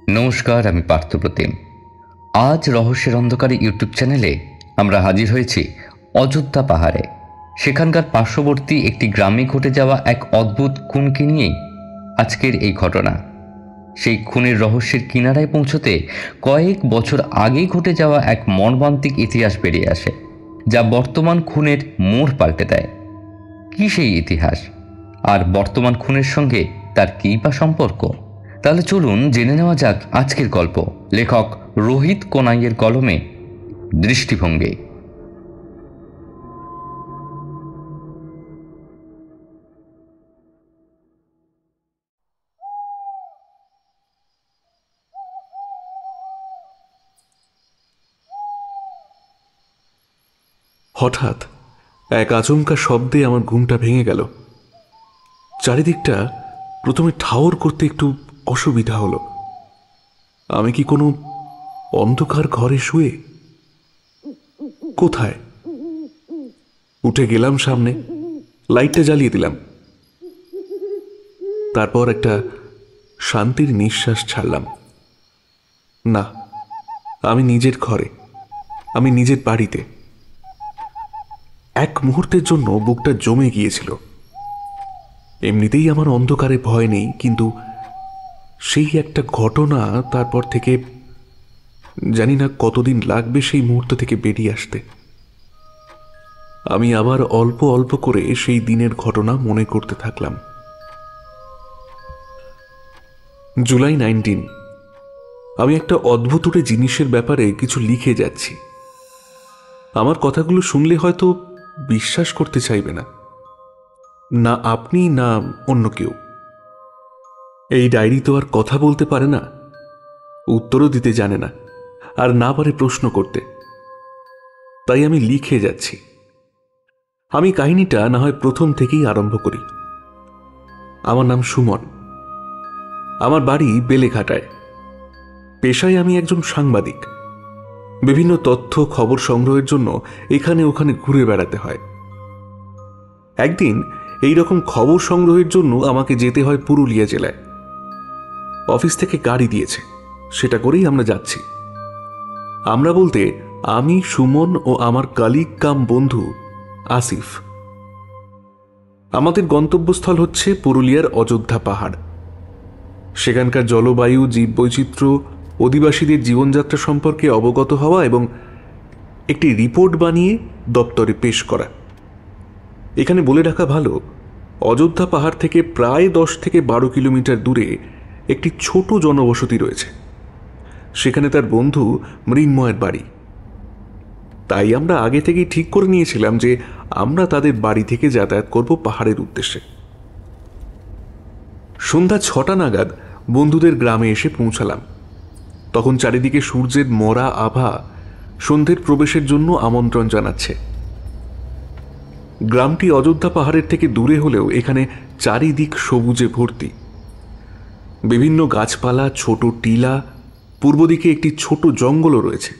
নমস্কার, আমি পার্থপ্রতিম। আজ রহস্যের অন্ধকারে ইউটিউব চ্যানেলে আমরা হাজির হয়েছি অযোধ্যা পাহাড়ে। সেখানকার পার্শ্ববর্তী একটি গ্রামে ঘটে যাওয়া এক অদ্ভুত খুনকে নিয়েই আজকের এই ঘটনা। সেই খুনের রহস্যের কিনারায় পৌঁছতে কয়েক বছর আগে ঘটে যাওয়া এক মর্মান্তিক ইতিহাস বেরিয়ে আসে, যা বর্তমান খুনের মোড় পাল্টে দেয়। কি সেই ইতিহাস, আর বর্তমান খুনের সঙ্গে তার কী বা সম্পর্ক? তাহলে চলুন জেনে নেওয়া যাক আজকের গল্প, লেখক রোহিত কোনাইয়ের কলমে দৃষ্টিভঙ্গি। হঠাৎ এক আচমকা শব্দে আমার ঘুমটা ভেঙে গেল। চারিদিকটা প্রথমে ঠাউর করতে একটু অসুবিধা হলো। আমি কি কোনো অন্ধকার ঘরে শুয়ে? কোথায়? উঠে গেলাম সামনে, লাইটটা জ্বালিয়ে দিলাম। তারপর একটা শান্তির নিঃশ্বাস ছাড়লাম। না, আমি নিজের ঘরে, আমি নিজের বাড়িতে। এক মুহূর্তের জন্য বুকটা জমে গিয়েছিল। এমনিতেই আমার অন্ধকারে ভয় নেই, কিন্তু সেই একটা ঘটনা, তারপর থেকে জানি না কতদিন লাগবে সেই মুহূর্ত থেকে বেরিয়ে আসতে। আমি আবার অল্প অল্প করে সেই দিনের ঘটনা মনে করতে থাকলাম। জুলাই 19। আমি একটা অদ্ভুত জিনিসের ব্যাপারে কিছু লিখে যাচ্ছি। আমার কথাগুলো শুনলে হয়তো বিশ্বাস করতে চাইবে না, না আপনি না অন্য কেউ। এই ডায়েরি তো আর কথা বলতে পারে না, উত্তরও দিতে জানে না, আর না পারে প্রশ্ন করতে। তাই আমি লিখে যাচ্ছি। আমি কাহিনীটা না হয় প্রথম থেকেই আরম্ভ করি। আমার নাম সুমন। আমার বাড়ি বেলেঘাটায়। পেশায় আমি একজন সাংবাদিক। বিভিন্ন তথ্য খবর সংগ্রহের জন্য এখানে ওখানে ঘুরে বেড়াতে হয়। একদিন এই রকম খবর সংগ্রহের জন্য আমাকে যেতে হয় পুরুলিয়া জেলায়। অফিস থেকে গাড়ি দিয়েছে, সেটা করেই আমরা যাচ্ছি। আমরা বলতে আমি, সুমন ও আমার কলিগ কাম বন্ধু আসিফ। আমাদের গন্তব্যস্থল হচ্ছে পুরুলিয়ার অযোধ্যা পাহাড়। সেখানকার জলবায়ু, জীববৈচিত্র্য, অধিবাসীদের জীবনযাত্রা সম্পর্কে অবগত হওয়া এবং একটি রিপোর্ট বানিয়ে দপ্তরে পেশ করা। এখানে বলে রাখা ভালো, অযোধ্যা পাহাড় থেকে প্রায় 10 থেকে 12 কিলোমিটার দূরে একটি ছোট জনবসতি রয়েছে। সেখানে তার বন্ধু মৃন্ময়ের বাড়ি। তাই আমরা আগে থেকেই ঠিক করে নিয়েছিলাম যে আমরা তাদের বাড়ি থেকে যাতায়াত করব পাহাড়ের উদ্দেশ্যে। সন্ধ্যা 6টা নাগাদ বন্ধুদের গ্রামে এসে পৌঁছালাম। তখন চারিদিকে সূর্যের মরা আভা সন্ধ্যের প্রবেশের জন্য আমন্ত্রণ জানাচ্ছে। গ্রামটি অযোধ্যা পাহাড়ের থেকে দূরে হলেও এখানে চারিদিক সবুজে ভর্তি। বিভিন্ন গাছপালা, ছোট টিলা, পূর্ব দিকে একটি ছোট জঙ্গলও রয়েছে।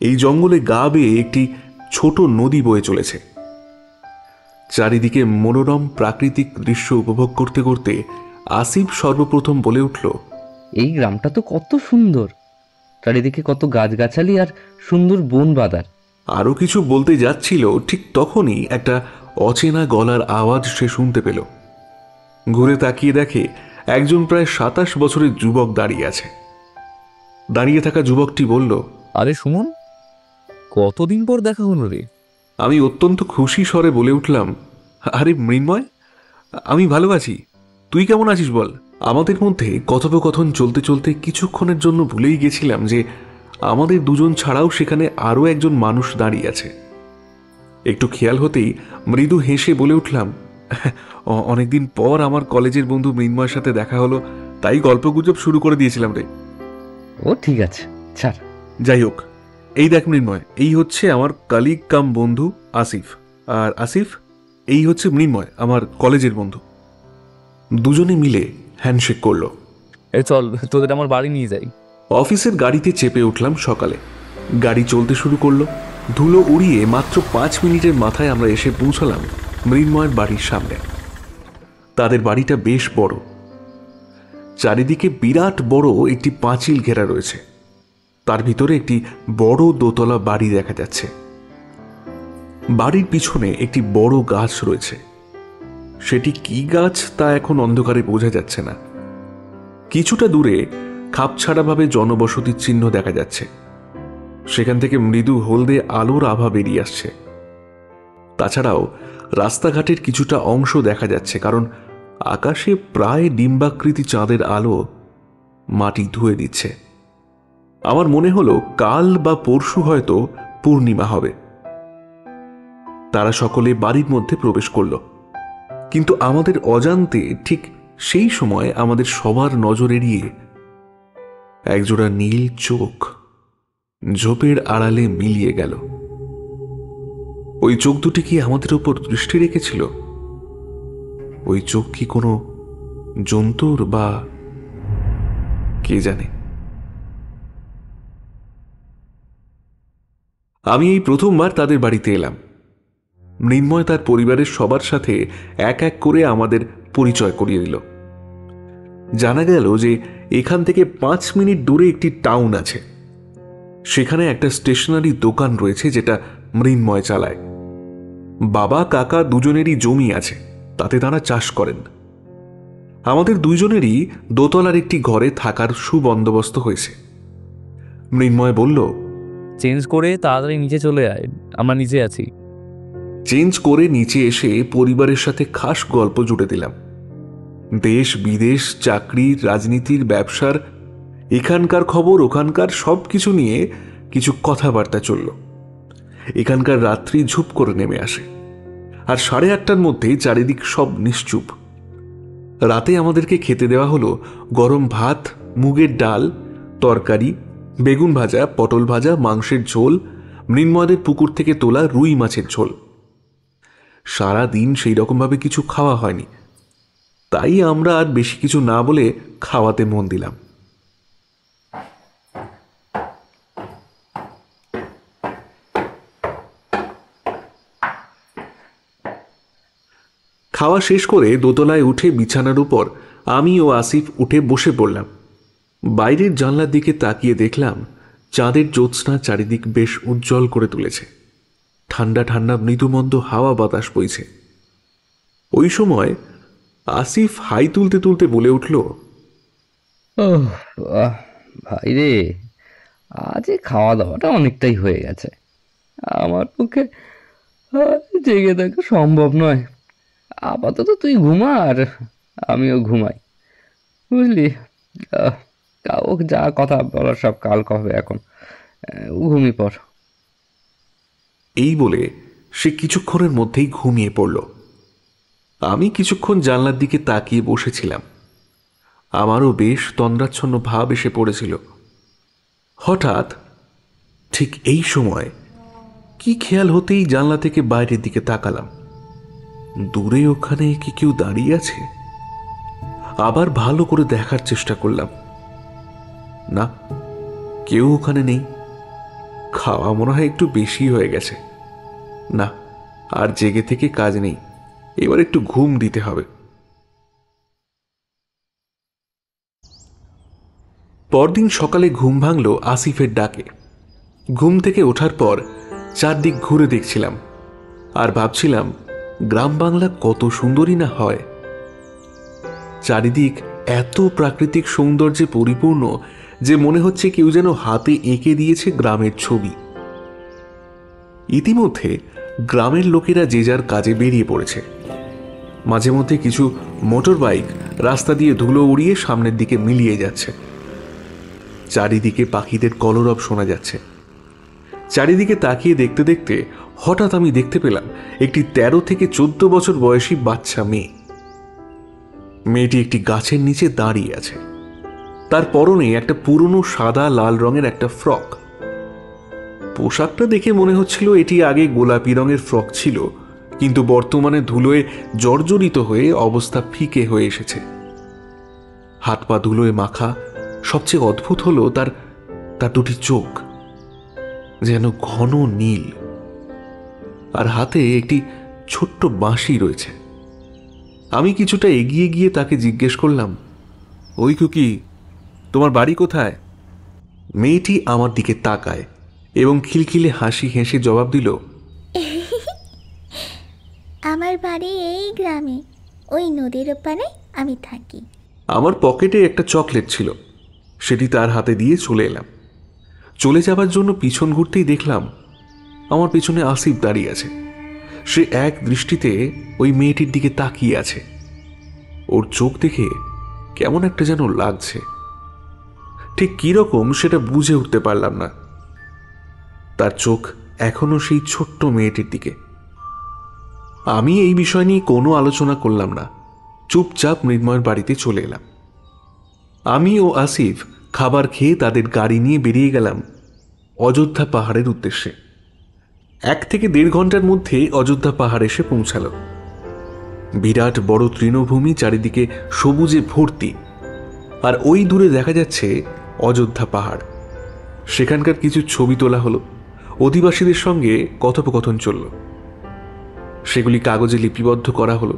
এই জঙ্গলে গা বেয়ে একটি ছোট নদী বয়ে চলেছে। চারিদিকে মনোরম প্রাকৃতিক দৃশ্য উপভোগ করতে করতে আসিফ সর্বপ্রথম বলে উঠল, এই গ্রামটা তো কত সুন্দর, চারিদিকে কত গাছগাছালি আর সুন্দর বন বাদার। আরো কিছু বলতে যাচ্ছিল, ঠিক তখনই একটা অচেনা গলার আওয়াজ সে শুনতে পেল। ঘুরে তাকিয়ে দেখে একজন প্রায় 27 বছরের যুবক দাঁড়িয়ে আছে। দাঁড়িয়ে থাকা যুবকটি বলল, আরে সুমন, কতদিন পর দেখা হলো রে। আমি অত্যন্ত খুশি স্বরে বলে উঠলাম, আরে মৃন্ময়, আমি ভালো আছি, তুই কেমন আছিস বল। আমাদের মধ্যে কথোপকথন চলতে চলতে কিছুক্ষণের জন্য ভুলেই গেছিলাম যে আমাদের দুজন ছাড়াও সেখানে আরও একজন মানুষ দাঁড়িয়ে আছে। একটু খেয়াল হতেই মৃদু হেসে বলে উঠলাম, অনেকদিন পর আমার কলেজের বন্ধু মৃন্ময়ের সাথে দেখা হলো, তাই গল্পগুজব শুরু করে দিয়েছিলাম রে। ও ঠিক আছে, ছাড়। যাই হোক, এই দেখ মৃন্ময়, এই হচ্ছে আমার কলিগ কাম বন্ধু আসিফ, আর আসিফ এই হচ্ছে মৃন্ময়, আমার কলেজের বন্ধু। দুজনে মিলে হ্যান্ডশেক করলো। চল তোদের আমার বাড়ি নিয়ে যাই। অফিসের গাড়িতে চেপে উঠলাম সকালে। গাড়ি চলতে শুরু করলো। ধুলো উড়িয়ে মাত্র 5 মিনিটের মাথায় আমরা এসে পৌঁছালাম মৃন্ময়ের বাড়ির সামনে। তাদের বাড়িটা বেশ বড়। চারিদিকে বিরাট বড় একটি পাঁচিল ঘেরা রয়েছে। তার ভিতরে একটি বড় দোতলা বাড়ি দেখা যাচ্ছে। বাড়ির পিছনে একটি বড় গাছ রয়েছে। সেটি কি গাছ তা এখন অন্ধকারে বোঝা যাচ্ছে না। কিছুটা দূরে খাপছাড়াভাবে জনবসতির চিহ্ন দেখা যাচ্ছে। সেখান থেকে মৃদু হলদে আলোর আভা বেরিয়ে আসছে। তাছাড়াও রাস্তাঘাটের কিছুটা অংশ দেখা যাচ্ছে, কারণ আকাশে প্রায় ডিম্বাকৃতি চাঁদের আলো মাটি ধুয়ে দিচ্ছে। আমার মনে হলো কাল বা পরশু হয়তো পূর্ণিমা হবে। তারা সকলে বাড়ির মধ্যে প্রবেশ করল, কিন্তু আমাদের অজান্তে ঠিক সেই সময় আমাদের সবার নজর এড়িয়ে একজোড়া নীল চোখ ঝোপের আড়ালে মিলিয়ে গেল। ওই চোখ দুটি কি আমাদের উপর দৃষ্টি রেখেছিল? ওই চোখ কি কোনো জন্তুর, বা কে জানে। আমি এই প্রথমবার তাদের বাড়িতে এলাম। মৃন্ময় তার পরিবারের সবার সাথে এক এক করে আমাদের পরিচয় করিয়ে দিল। জানা গেল যে এখান থেকে 5 মিনিট দূরে একটি টাউন আছে। সেখানে একটা স্টেশনারি দোকান রয়েছে যেটা মৃন্ময় চালায়। বাবা কাকা দুজনেরই জমি আছে, তাতে তারা চাষ করেন। আমাদের দুইজনেরই দোতলার একটি ঘরে থাকার সুবন্দোবস্ত হয়েছে। মৃন্ময় বলল, চেঞ্জ করে তাড়াতাড়ি নিচে চলে আয়, আমরা নিচে আছি। চেঞ্জ করে নিচে এসে পরিবারের সাথে খাস গল্প জুড়ে দিলাম। দেশ বিদেশ, চাকরি, রাজনীতির, ব্যবসার, এখানকার খবর, ওখানকার সবকিছু নিয়ে কিছু কথাবার্তা চলল। এখানকার রাত্রি ঝুপ করে নেমে আসে, আর 8:30টার মধ্যেই চারিদিক সব নিশ্চুপ। রাতে আমাদেরকে খেতে দেওয়া হলো গরম ভাত, মুগের ডাল, তরকারি, বেগুন ভাজা, পটল ভাজা, মাংসের ঝোল, মৃন্ময়দের পুকুর থেকে তোলা রুই মাছের ঝোল। সারা দিন সেই রকমভাবে কিছু খাওয়া হয়নি, তাই আমরা আর বেশি কিছু না বলে খাওয়াতে মন দিলাম। খাওয়া শেষ করে দোতলায় উঠে বিছানার উপর আমি ও আসিফ উঠে বসে পড়লাম। বাইরের জানলার দিকে তাকিয়ে দেখলাম চাঁদের জ্যোৎস্না চারিদিক বেশ উজ্জ্বল করে তুলেছে। ঠান্ডা ঠান্ডা মৃদুমন্দ হাওয়া বাতাস বইছে। ওই সময় আসিফ হাই তুলতে তুলতে বলে উঠল, ভাই রে, আজ খাওয়া দাওয়াটা অনেকটাই হয়ে গেছে। আমার পক্ষে জেগে থাকা সম্ভব নয়। আপাতত তুই ঘুমা, আর আমিও ঘুমাই, বুঝলি? ও যা কথা বলার সব কাল কবে, এখন ঘুমিয়ে পড়। এই বলে সে কিছুক্ষণের মধ্যেই ঘুমিয়ে পড়ল। আমি কিছুক্ষণ জানলার দিকে তাকিয়ে বসেছিলাম। আমারও বেশ তন্দ্রাচ্ছন্ন ভাব এসে পড়েছিল। হঠাৎ ঠিক এই সময় কি খেয়াল হতেই জানলা থেকে বাইরের দিকে তাকালাম। দূরে ওখানে কি কেউ দাঁড়িয়ে আছে? আবার ভালো করে দেখার চেষ্টা করলাম। না, কেউ ওখানে নেই। খাওয়া মনে হয় একটু বেশি হয়ে গেছে। না, আর জেগে থেকে কাজ নেই, এবার একটু ঘুম দিতে হবে। পরদিন সকালে ঘুম ভাঙল আসিফের ডাকে। ঘুম থেকে ওঠার পর চারদিক ঘুরে দেখছিলাম, আর ভাবছিলাম গ্রাম বাংলা কত সুন্দরই না হয়। চারিদিক এত প্রাকৃতিক সৌন্দর্যে পরিপূর্ণ যে মনে হচ্ছে কেউ যেন হাতে এঁকে দিয়েছে গ্রামের ছবি। ইতিমধ্যে গ্রামের লোকেরা যে যার কাজে বেরিয়ে পড়েছে। মাঝে মধ্যে কিছু মোটর বাইক রাস্তা দিয়ে ধুলো উড়িয়ে সামনের দিকে মিলিয়ে যাচ্ছে। চারিদিকে পাখিদের কলরব শোনা যাচ্ছে। চারিদিকে তাকিয়ে দেখতে দেখতে হঠাৎ আমি দেখতে পেলাম একটি 13 থেকে 14 বছর বয়সী বাচ্চা মেয়ে। মেয়েটি একটি গাছের নিচে দাঁড়িয়ে আছে। তার পরনে একটা পুরনো সাদা লাল রঙের একটা ফ্রক। পোশাকটা দেখে মনে হচ্ছিল এটি আগে গোলাপি রঙের ফ্রক ছিল, কিন্তু বর্তমানে ধুলোয় জর্জরিত হয়ে অবস্থা ফিকে হয়ে এসেছে। হাত পা ধুলোয় মাখা। সবচেয়ে অদ্ভুত হলো তার দুটি চোখ যেন ঘন নীল, আর হাতে একটি ছোট্ট বাঁশি রয়েছে। আমি কিছুটা এগিয়ে গিয়ে তাকে জিজ্ঞেস করলাম, ওই খুকি, তোমার বাড়ি কোথায়? মেয়েটি আমার দিকে তাকায় এবং খিলখিলে হাসি হেসে জবাব দিল, আমার বাড়ি এই গ্রামে, ওই নদীর ওপারে আমি থাকি। আমার পকেটে একটা চকলেট ছিল, সেটি তার হাতে দিয়ে চলে এলাম। চলে যাবার জন্য পিছন ঘুরতেই দেখলাম আমার পিছনে আসিফ দাঁড়িয়ে আছে। সে এক দৃষ্টিতে ওই মেয়েটির দিকে তাকিয়ে আছে। ওর চোখ দেখে কেমন একটা যেন লাগছে, ঠিক কিরকম সেটা বুঝে উঠতে পারলাম না। তার চোখ এখনো সেই ছোট্ট মেয়েটির দিকে। আমি এই বিষয় নিয়ে কোনো আলোচনা করলাম না, চুপচাপ মৃন্ময়ের বাড়িতে চলে এলাম। আমি ও আসিফ খাবার খেয়ে তাদের গাড়ি নিয়ে বেরিয়ে গেলাম অযোধ্যা পাহাড়ের উদ্দেশ্যে। 1 থেকে 1.5 ঘন্টার মধ্যে অযোধ্যা পাহাড় এসে পৌঁছাল। বিরাট বড় তৃণভূমি, চারিদিকে সবুজে ভর্তি, আর ওই দূরে দেখা যাচ্ছে অযোধ্যা পাহাড়। সেখানকার কিছু ছবি তোলা হলো, অধিবাসীদের সঙ্গে কথোপকথন চলল, সেগুলি কাগজে লিপিবদ্ধ করা হলো।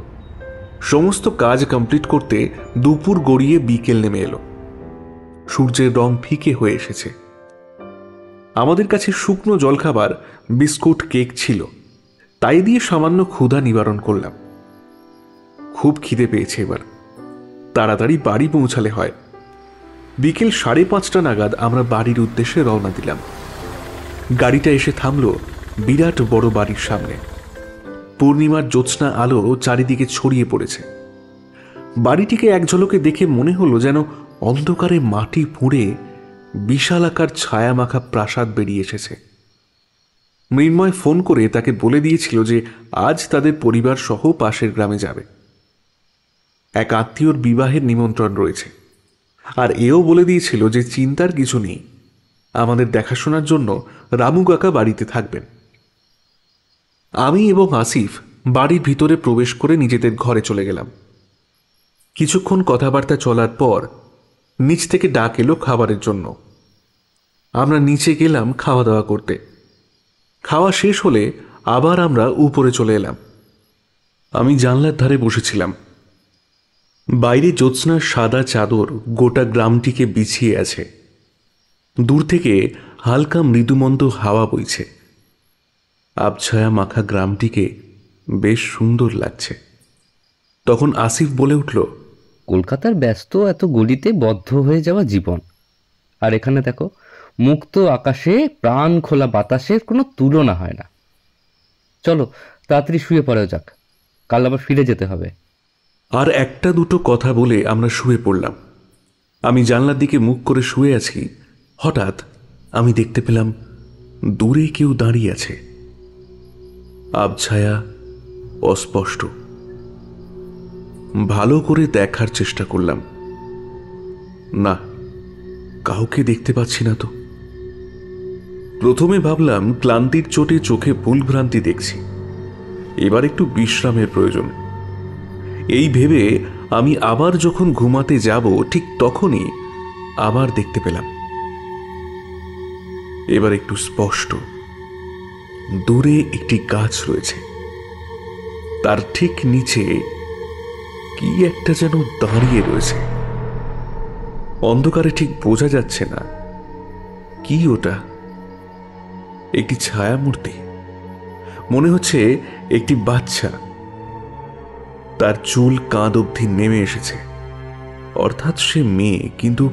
সমস্ত কাজ কমপ্লিট করতে দুপুর গড়িয়ে বিকেল নেমে এলো। সূর্যের রং ফিকে হয়ে এসেছে। আমাদের কাছে শুকনো জলখাবার, বিস্কুট, কেক ছিল, তাই দিয়ে সামান্য ক্ষুধা নিবারণ করলাম। খুব খিদে পেয়েছে এবার, তাড়াতাড়ি বাড়ি পৌঁছালে হয়। বিকেল 5:30 নাগাদ আমরা বাড়ির উদ্দেশ্যে রওনা দিলাম। গাড়িটা এসে থামল বিরাট বড় বাড়ির সামনে। পূর্ণিমার জ্যোৎস্না আলো চারিদিকে ছড়িয়ে পড়েছে। বাড়িটিকে এক ঝলকে দেখে মনে হলো যেন অন্ধকারে মাটি ফুঁড়ে বিশালাকার ছায়ামাখা প্রাসাদ বেরিয়ে এসেছে। মৃন্ময় ফোন করে তাকে বলে দিয়েছিল যে আজ তাদের পরিবার সহ পাশের গ্রামে যাবে। এক আত্মীয়র বিবাহের নিমন্ত্রণ রয়েছে, আর এও বলে দিয়েছিল যে চিন্তার কিছু নেই, আমাদের দেখাশোনার জন্য রামু কাকা বাড়িতে থাকবেন। আমি এবং আসিফ বাড়ির ভিতরে প্রবেশ করে নিজেদের ঘরে চলে গেলাম। কিছুক্ষণ কথাবার্তা চলার পর নিচ থেকে ডাক এলো খাবারের জন্য। আমরা নিচে গেলাম খাওয়া দাওয়া করতে। খাওয়া শেষ হলে আবার আমরা উপরে চলে এলাম। আমি জানলার ধারে বসেছিলাম। বাইরে জ্যোৎস্নার সাদা চাদর গোটা গ্রামটিকে বিছিয়ে আছে। দূর থেকে হালকা মৃদুমন্দ হাওয়া বইছে। আবছায়া মাখা গ্রামটিকে বেশ সুন্দর লাগছে। তখন আসিফ বলে উঠল, কলকাতার ব্যস্ত এত গলিতে বদ্ধ হয়ে যাওয়া জীবন, আর এখানে দেখো মুক্ত আকাশে প্রাণ খোলা বাতাসের কোনো তুলনা হয় না। চলো তাড়াতাড়ি শুয়ে পড়া যাক, কাল আবার ফিরে যেতে হবে। আর একটা দুটো কথা বলে আমরা শুয়ে পড়লাম। আমি জানলার দিকে মুখ করে শুয়ে আছি, হঠাৎ আমি দেখতে পেলাম দূরে কেউ দাঁড়িয়ে আছে। আবছায়া, অস্পষ্ট। ভালো করে দেখার চেষ্টা করলাম, না, কাউকে দেখতে পাচ্ছি না তো। প্রথমে ভাবলাম ক্লান্তির চোটে চোখে ভুলভ্রান্তি দেখছি, এবার একটু বিশ্রামের প্রয়োজন। এই ভেবে আমি আবার যখন ঘুমাতে যাব ঠিক তখনই আবার দেখতে পেলাম, এবার একটু স্পষ্ট, দূরে একটি গাছ রয়েছে, তার ঠিক নিচে কি একটা যেন দাঁড়িয়ে রয়েছে। অন্ধকারে ঠিক বোঝা যাচ্ছে না কি ওটা। একটি ছায়ামূর্তি, মনে হচ্ছে একটি বাচ্চা। তার চুল কাঁধ অবধি নেমে এসেছে, অর্থাৎ সে মেয়ে। কিন্তু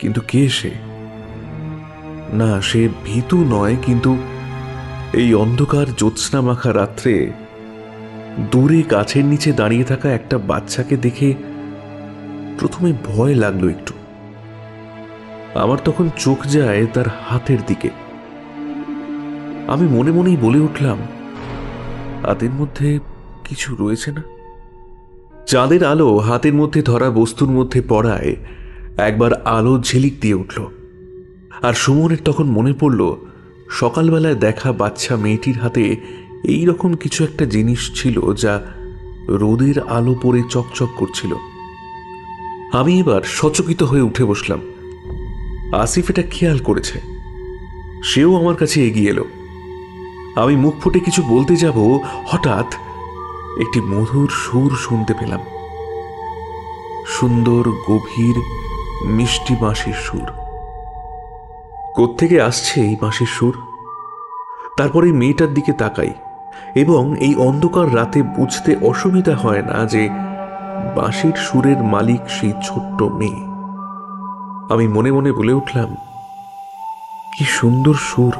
কিন্তু কে সে? না, সে ভীতু নয়, কিন্তু এই অন্ধকার জ্যোৎস্না মাখা রাত্রে দূরে গাছের নিচে দাঁড়িয়ে থাকা একটা বাচ্চাকে দেখে প্রথমে ভয় লাগলো একটু। আমার তখন চোখ যায় তার হাতের দিকে। আমি মনে মনেই বলে উঠলাম, হাতের মধ্যে কিছু রয়েছে না? চাঁদের আলো হাতের মধ্যে ধরা বস্তুর মধ্যে পড়ায় একবার আলো ঝিলিক দিয়ে উঠল। আর সুমনের তখন মনে পড়ল সকালবেলায় দেখা বাচ্চা মেয়েটির হাতে এই রকম কিছু একটা জিনিস ছিল যা রোদের আলো পড়ে চকচক করছিল। আমি এবার সচকিত হয়ে উঠে বসলাম। আসিফ এটা খেয়াল করেছে, সেও আমার কাছে এগিয়ে এলো। আমি মুখ ফুটে কিছু বলতে যাব, হঠাৎ একটি মধুর সুর শুনতে পেলাম। সুন্দর গভীর মিষ্টি বাঁশির সুর। কোত্থেকে আসছে এই বাঁশির সুর? তারপরে মেয়েটার দিকে তাকাই এবং এই অন্ধকার রাতে বুঝতে অসুবিধা হয় না যে বাঁশির সুরের মালিক সেই ছোট্ট মেয়ে। আমি মনে মনে বলে উঠলাম, কি সুন্দর সুর!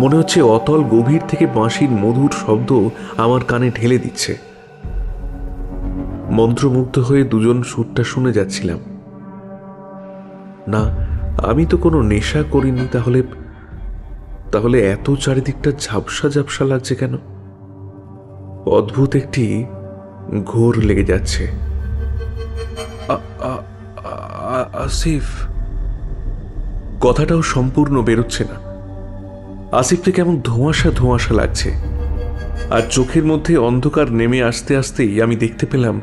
মনে হচ্ছে অতল গভীর থেকে বাঁশির মধুর শব্দ আমার কানে ঢেলে দিচ্ছে। মন্ত্রমুগ্ধ হয়ে দুজন সুরটা শুনে যাচ্ছিলাম। না, আমি তো কোনো নেশা করিনি, তাহলে তাহলে এত চারিদিকটা ঝাপসা ঝাপসা লাগছে কেন? অদ্ভুত একটি ঘোর লেগে যাচ্ছে। আসিফ, কথাটাও সম্পূর্ণ বেরোচ্ছে না। আসিফকে কেমন ধোঁয়াশা ধোঁয়াশা লাগছে, আর চোখের মধ্যে অন্ধকার নেমে আসতে আসতেই আমি দেখতে পেলাম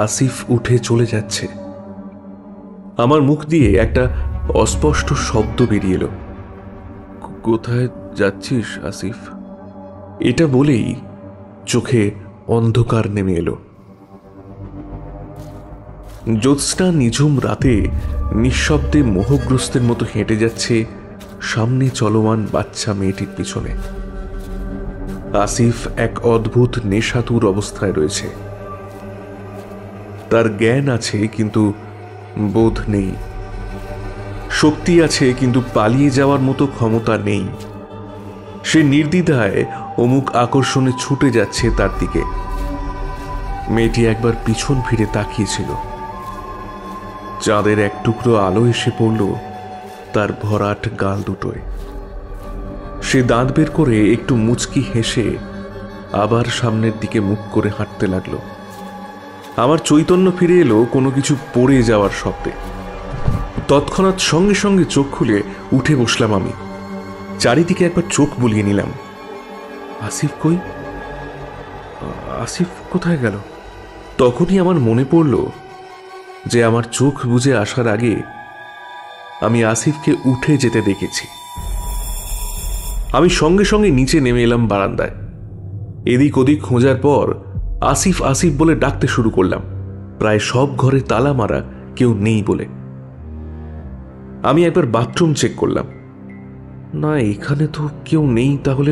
আসিফ উঠে চলে যাচ্ছে। আমার মুখ দিয়ে একটা অস্পষ্ট শব্দ বেরিয়ে এলো, কোথায় যাচ্ছিস আসিফ? এটা বলেই চোখে অন্ধকার নেমে এলো। জ্যোৎস্না নিঝুম রাতে নিঃশব্দে মোহগ্রস্তের মতো হেঁটে যাচ্ছে সামনে চলমান বাচ্চা মেয়েটির পিছনে। আসিফ এক অদ্ভুত নেশাতুর অবস্থায় রয়েছে। তার জ্ঞান আছে কিন্তু বোধ নেই, শক্তি আছে কিন্তু পালিয়ে যাওয়ার মতো ক্ষমতা নেই। সে নির্দ্বিধায় অমুক আকর্ষণে ছুটে যাচ্ছে তার দিকে। মেয়েটি একবার পিছন ফিরে তাকিয়েছিল। চাঁদের এক টুকরো আলো এসে পড়ল তার ভরাট গাল দুটোয়। সে দাঁত বের করে একটু মুচকি হেসে আবার সামনের দিকে মুখ করে হাঁটতে লাগলো। আমার চৈতন্য ফিরে এলো কোনো কিছু পড়ে যাওয়ার শব্দে। তৎক্ষণাৎ সঙ্গে সঙ্গে চোখ খুলে উঠে বসলাম আমি। চারিদিকে একবার চোখ বুলিয়ে নিলাম। আসিফ কই? আসিফ কোথায় গেল? তখনই আমার মনে পড়ল যে আমার চোখ বুজে আসার আগে আমি আসিফকে উঠে যেতে দেখেছি। আমি সঙ্গে সঙ্গে নিচে নেমে এলাম বারান্দায়। এদিক ওদিক খোঁজার পর আসিফ আসিফ বলে ডাকতে শুরু করলাম, প্রায় সব ঘরে তালা মারা, কেউ নেই বলে। আমি একবার বাথরুম চেক করলাম, না এখানে তো কেউ নেই, তাহলে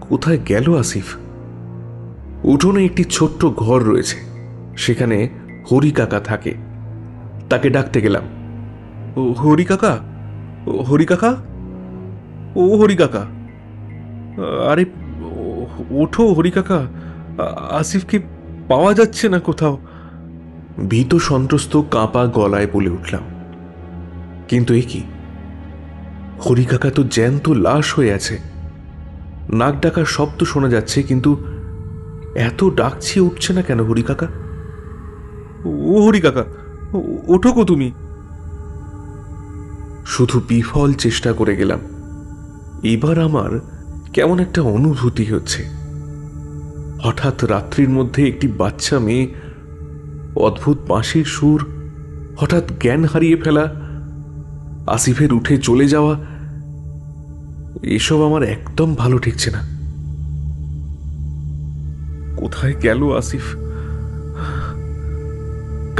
কোথায় গেল আসিফ? উঠোনে একটি ছোট্ট ঘর রয়েছে, সেখানে হরি কাকা থাকে। তাকে ডাকতে গেলাম, হরি কাকা, হরি কাকা, ও হরি কাকা, আরে ওঠো হরি কাকা, আসিফকে পাওয়া যাচ্ছে না কোথাও। ভীত সন্ত্রস্ত কাঁপা গলায় বলে উঠলাম, কিন্তু এ কি? হরি কাকা তো জ্যান্ত লাশ হয়ে আছে। নাক ডাকার শব্দ শোনা যাচ্ছে, কিন্তু এত ডাকছি উঠছে না কেন হরি কাকা? ও হরি কাকা, ওঠো গো তুমি। শুধু বিফল চেষ্টা করে গেলাম। এবার আমার কেমন একটা অনুভূতি হচ্ছে। হঠাৎ রাত্রির মধ্যে একটি বাচ্চা মেয়ে, অদ্ভুত বাঁশির সুর, হঠাৎ জ্ঞান হারিয়ে ফেলা, আসিফের উঠে চলে যাওয়া, এসব আমার একদম ভালো ঠেকছে না। কোথায় গেল আসিফ?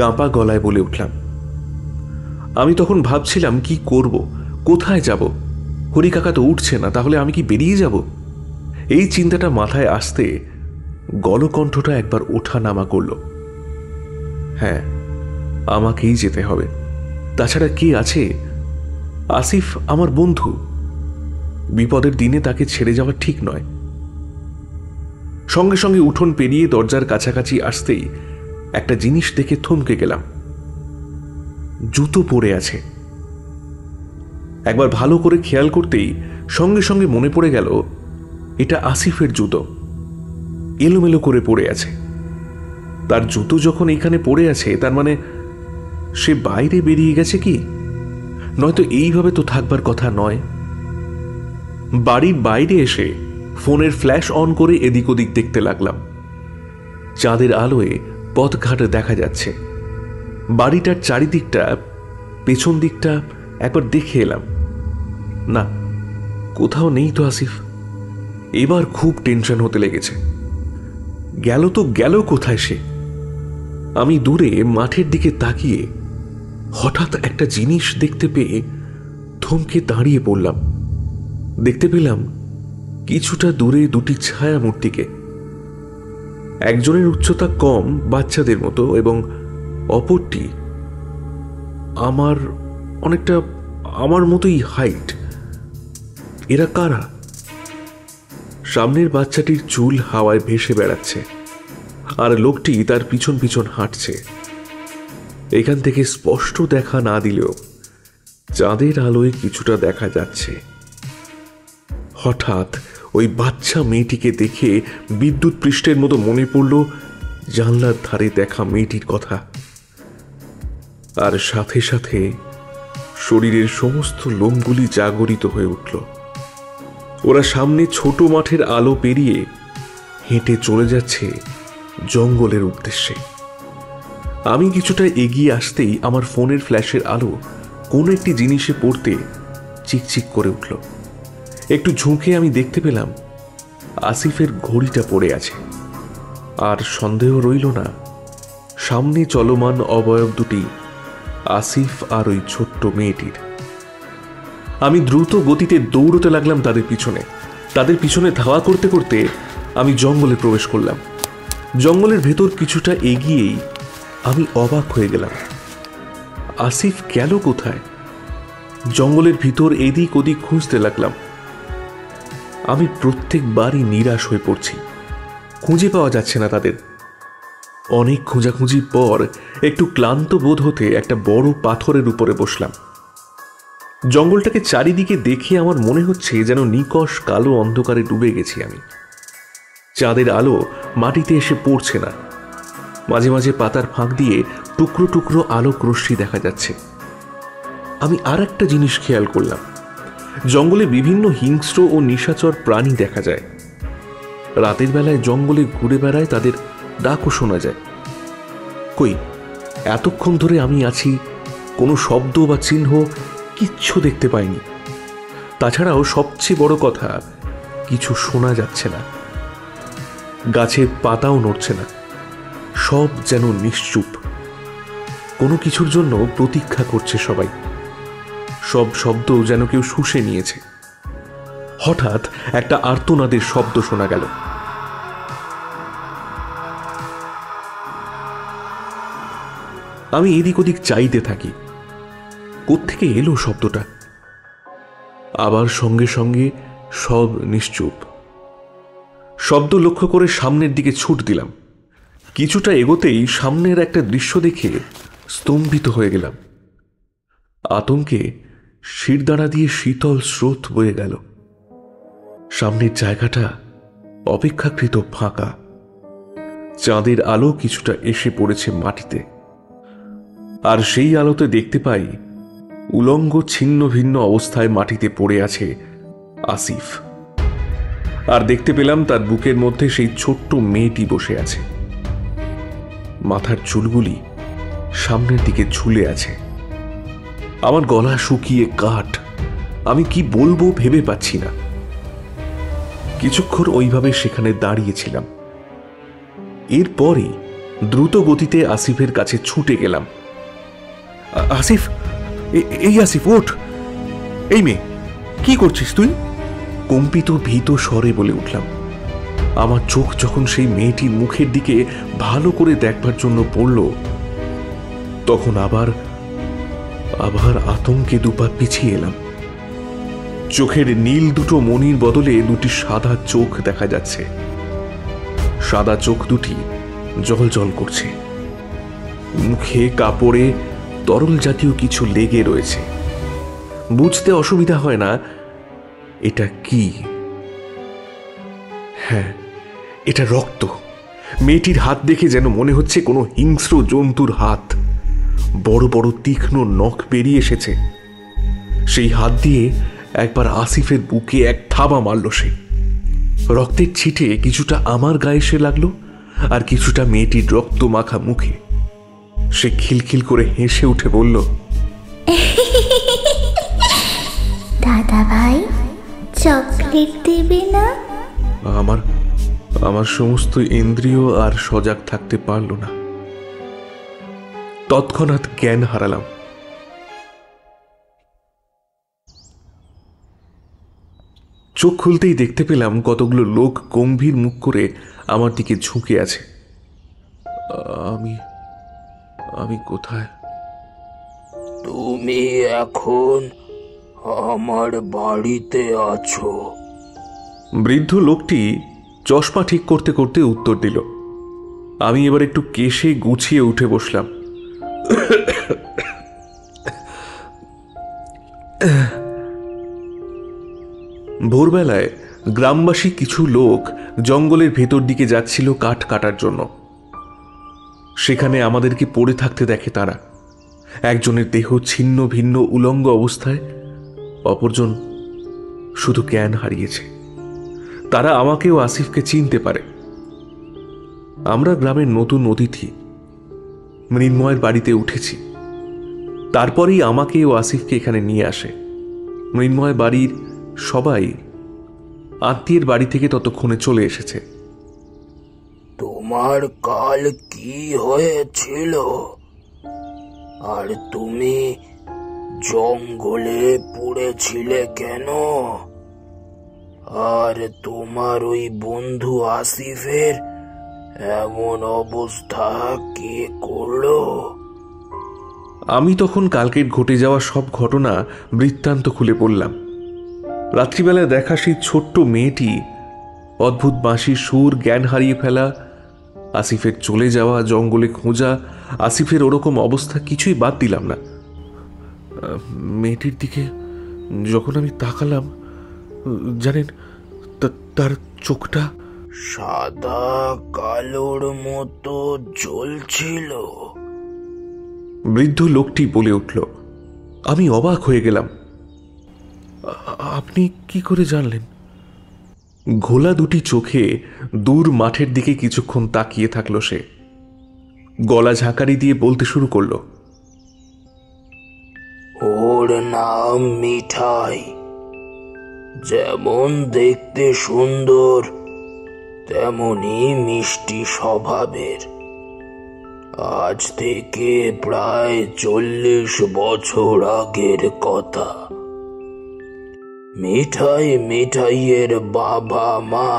কাঁপা গলায় বলে উঠলাম। আমি তখন ভাবছিলাম কি করব, কোথায় যাব। হরি কাকা তো উঠছে না, তাহলে আমি কি বেরিয়ে যাব? এই চিন্তাটা মাথায় আসতে গলকণ্ঠটা একবার ওঠা নামা করল। হ্যাঁ, আমাকেই যেতে হবে, তাছাড়া কে আছে? আসিফ আমার বন্ধু, বিপদের দিনে তাকে ছেড়ে যাওয়া ঠিক নয়। সঙ্গে সঙ্গে উঠোন পেরিয়ে দরজার কাছাকাছি আসতেই একটা জিনিস দেখে থমকে গেলাম। জুতো পরে আছে। একবার ভালো করে খেয়াল করতেই সঙ্গে সঙ্গে মনে পড়ে গেল এটা আসিফের জুতো। এলোমেলো করে পড়ে আছে। তার জুতো যখন এখানে পড়ে আছে, তার মানে সে বাইরে বেরিয়ে গেছে কি? নয়তো এইভাবে তো থাকবার কথা নয়। বাড়ির বাইরে এসে ফোনের ফ্ল্যাশ অন করে এদিক ওদিক দেখতে লাগলাম। চাঁদের আলোয় পথঘাট দেখা যাচ্ছে। বাড়িটার চারিদিকটা, পেছন দিকটা একবার দেখে এলাম। না, কোথাও নেই তো আসিফ। এবার খুব টেনশন হতে লেগেছে। গেল তো গেল কোথায় সে? আমি দূরে মাঠের দিকে তাকিয়ে হঠাৎ একটা জিনিস দেখতে পেয়ে থমকে দাঁড়িয়ে পড়লাম। দেখতে পেলাম কিছুটা দূরে দুটি ছায়া মূর্তিকে। একজনের উচ্চতা কম, বাচ্চাদের মতো, এবং অপরটি অনেকটা আমার মতোই হাইট। এরা কারা? সামনের বাচ্চাটির চুল হাওয়ায় ভেসে বেড়াচ্ছে, আর লোকটি তার পিছন পিছন হাঁটছে। এখান থেকে স্পষ্ট দেখা না দিলেও চাঁদের আলোয় কিছুটা দেখা যাচ্ছে। হঠাৎ ওই বাচ্চা মেয়েটিকে দেখে বিদ্যুৎ পৃষ্ঠের মতো মনে পড়ল জানলার ধারে দেখা মেয়েটির কথা, আর সাথে সাথে শরীরের সমস্ত লোমগুলি জাগরিত হয়ে উঠল। ওরা সামনে ছোট মাঠের আলো পেরিয়ে হেঁটে চলে যাচ্ছে জঙ্গলের উদ্দেশ্যে। আমি কিছুটা এগিয়ে আসতেই আমার ফোনের ফ্ল্যাশের আলো কোনো একটি জিনিসে পড়তে চিকচিক করে উঠল। একটু ঝুঁকে আমি দেখতে পেলাম আসিফের ঘড়িটা পড়ে আছে। আর সন্দেহ রইল না, সামনে চলমান অবয়ব দুটি আসিফ আর ওই ছোট্ট মেয়েটির। আমি দ্রুত গতিতে দৌড়তে লাগলাম তাদের পিছনে ধাওয়া করতে করতে আমি জঙ্গলে প্রবেশ করলাম। জঙ্গলের ভেতর কিছুটা এগিয়েই আমি অবাক হয়ে গেলাম, আসিফ গেল কোথায়? জঙ্গলের ভিতর এদিক ওদিক খুঁজতে লাগলাম। আমি প্রত্যেকবারই নিরাশ হয়ে পড়ছি, খুঁজে পাওয়া যাচ্ছে না তাদের। অনেক খোঁজাখুঁজির পর একটু ক্লান্ত বোধ হতে একটা বড় পাথরের উপরে বসলাম। জঙ্গলটাকে চারিদিকে দেখে আমার মনে হচ্ছে যেন নিকষ কালো অন্ধকারে ডুবে গেছি আমি। চাঁদের আলো মাটিতে এসে পড়ছে না, মাঝে মাঝে পাতার ফাঁক দিয়ে টুকরো টুকরো আলোক রশ্মি দেখা যাচ্ছে। আমি আর একটা জিনিস খেয়াল করলাম, জঙ্গলে বিভিন্ন হিংস্র ও নিশাচর প্রাণী দেখা যায়। রাতের বেলায় জঙ্গলে ঘুরে বেড়ায়, তাদের ডাকও শোনা যায়। কই, এতক্ষণ ধরে আমি আছি, কোনো শব্দ বা চিহ্ন কিচ্ছু দেখতে পাইনি। তাছাড়াও সবচেয়ে বড় কথা, কিছু শোনা যাচ্ছে না। গাছের পাতাও নড়ছে না, সব যেন নিশ্চুপ। কোনো কিছুর জন্য প্রতীক্ষা করছে সবাই। সব শব্দ যেন কেউ শুষে নিয়েছে। হঠাৎ একটা আর্তনাদের শব্দ শোনা গেল। আমি এদিক ওদিক চাইতে থাকি, কোত্থেকে এলো শব্দটা। আবার সঙ্গে সঙ্গে সব নিশ্চুপ। শব্দ লক্ষ্য করে সামনের দিকে ছুট দিলাম। কিছুটা এগোতেই সামনের একটা দৃশ্য দেখে স্তম্ভিত হয়ে গেলাম। আতঙ্কে শিরদাঁড়া দিয়ে শীতল স্রোত বয়ে গেল। সামনের জায়গাটা অপেক্ষাকৃত ফাঁকা। চাঁদের আলো কিছুটা এসে পড়েছে মাটিতে, আর সেই আলোতে দেখতে পাই উলঙ্গ ছিন্ন ভিন্ন অবস্থায় মাটিতে পড়ে আছে আসিফ। আর দেখতে পেলাম তার বুকের মধ্যে সেই ছোট্ট মেয়েটি বসে আছে। মাথার চুলগুলি সামনের দিকে ঝুলে আছে। আমার গলা শুকিয়ে কাঠ, আমি কি বলবো ভেবে পাচ্ছি না। কিছুক্ষণ ওইভাবে সেখানে দাঁড়িয়েছিলাম। এরপরই দ্রুত গতিতে আসিফের কাছে ছুটে গেলাম। আসিফ, এই আসিফ, ওঠ। এই মেয়ে, কি করছিস তুই? কম্পিত ভীত স্বরে বলে উঠলাম। আমার চোখ যখন সেই মেয়েটির মুখের দিকে ভালো করে দেখবার জন্য পড়ল, তখন আবার আতঙ্কে দুপা পিছিয়ে এলাম। চোখের নীল দুটো মণির বদলে দুটি সাদা চোখ দেখা যাচ্ছে। সাদা চোখ দুটি জল জল করছে। মুখে কাপড়ে তরল জাতীয় কিছু লেগে রয়েছে। বুঝতে অসুবিধা হয় না এটা কি। হ্যাঁ, এটা রক্ত। মেয়েটির হাত দেখে যেন মনে হচ্ছে কোনো হিংস্র জন্তুর হাত। বড় বড় তীক্ষ্ণ নখ বেরিয়ে এসেছে। সেই হাত দিয়ে একবার আসিফের বুকে এক থাবা মারল সে। রক্তের ছিটে কিছুটা আমার গায়ে এসে লাগলো, আর কিছুটা মেয়েটির রক্ত মাখা মুখে। সে খিলখিল করে হেসে উঠে বলল, দাদা ভাই, চকলেট দেবে না? আমার সমস্ত ইন্দ্রিয় আর সজাগ থাকতে পারল না। তৎক্ষণাৎ জ্ঞান হারালাম। চোখ খুলতেই দেখতে পেলাম কতগুলো লোক গম্ভীর মুখ করে আমার দিকে ঝুঁকে আছে। আমি আমি কোথায়? তুমি এখন আমার বাড়িতে আছো। বৃদ্ধ লোকটি চশমা ঠিক করতে করতে উত্তর দিল। আমি এবার একটু কেশে গুছিয়ে উঠে বসলাম। ভোরবেলায় গ্রামবাসী কিছু লোক জঙ্গলের ভেতর দিকে যাচ্ছিল কাঠ কাটার জন্য। সেখানে আমাদেরকে পড়ে থাকতে দেখে তারা। একজনের দেহ ছিন্ন ভিন্ন উলঙ্গ অবস্থায়, অপরজন শুধু জ্ঞান হারিয়েছে। তারা আমাকেও আসিফকে চিনতে পারে। আমরা গ্রামের নতুন অতিথি, মৃন্ময়ের বাড়িতে উঠেছি। তারপরেই আমাকে ও আসিফকে এখানে নিয়ে আসে। মৃন্ময় বাড়ির সবাই আত্মীয়ের বাড়ি থেকে ততক্ষণে চলে এসেছে। তোমার কাল কি হয়েছিল? আর তুমি জঙ্গলে পড়েছিলে কেন? আর তোমার ওই বন্ধু আসিফের এমন অবস্থা কে করলো? আমি তখন কালকের ঘটে যাওয়া সব ঘটনা বৃত্তান্ত খুলে পড়লাম। রাত্রিবেলায় দেখা সেই ছোট্ট মেয়েটি, অদ্ভুত বাঁশির সুর, জ্ঞান হারিয়ে ফেলা, আসিফের চলে যাওয়া, জঙ্গলে খোঁজা, আসিফের ওরকম অবস্থা কিছুই বাদ দিলাম না। মেয়েটির দিকে যখন আমি তাকালাম, জানেন তার চোখটা সাদা কালোর মতো জ্বলছিল। বৃদ্ধ লোকটি বলে উঠল। আমি অবাক হয়ে গেলাম। আপনি কি করে জানলেন? ঘোলা দুটি চোখে দূর মাঠের দিকে কিছুক্ষণ তাকিয়ে থাকলো সে। গলা ঝাঁকারি দিয়ে বলতে শুরু করলো, ওর নাম মিঠাই। যেমন দেখতে সুন্দর, তেমনি মিষ্টি স্বভাবের। আজ থেকে প্রায় 40 বছর আগের কথা। মিঠাইয়ের বাবা মা